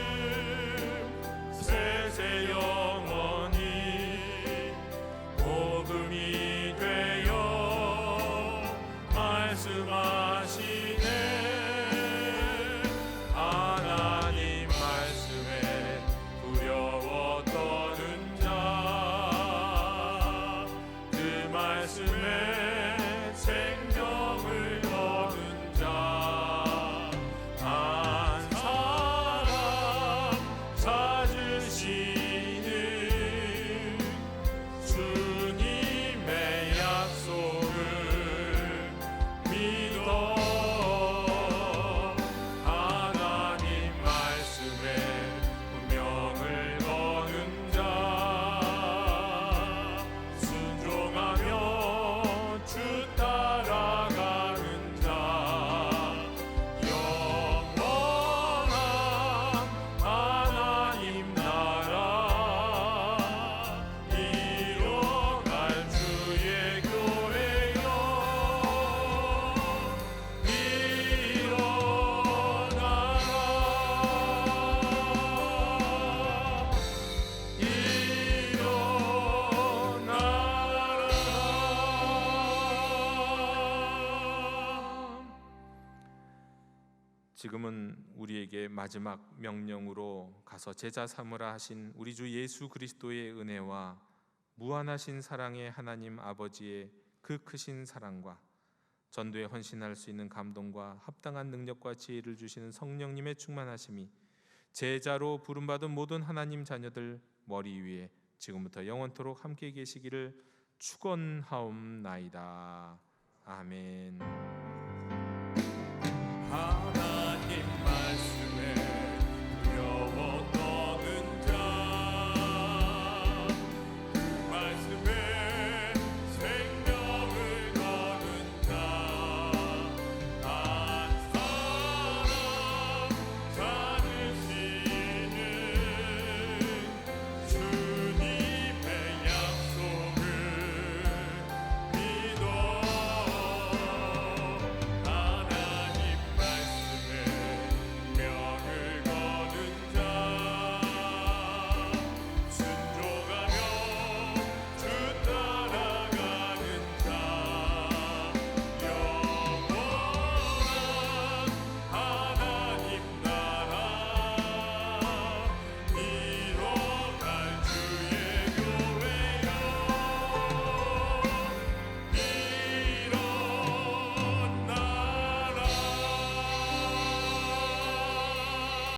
지금은 우리에게 마지막 명령으로 가서 제자 삼으라 하신 우리 주 예수 그리스도의 은혜와 무한하신 사랑의 하나님 아버지의 그 크신 사랑과 전도에 헌신할 수 있는 감동과 합당한 능력과 지혜를 주시는 성령님의 충만하심이 제자로 부름받은 모든 하나님 자녀들 머리 위에 지금부터 영원토록 함께 계시기를 축원하옵나이다. 아멘.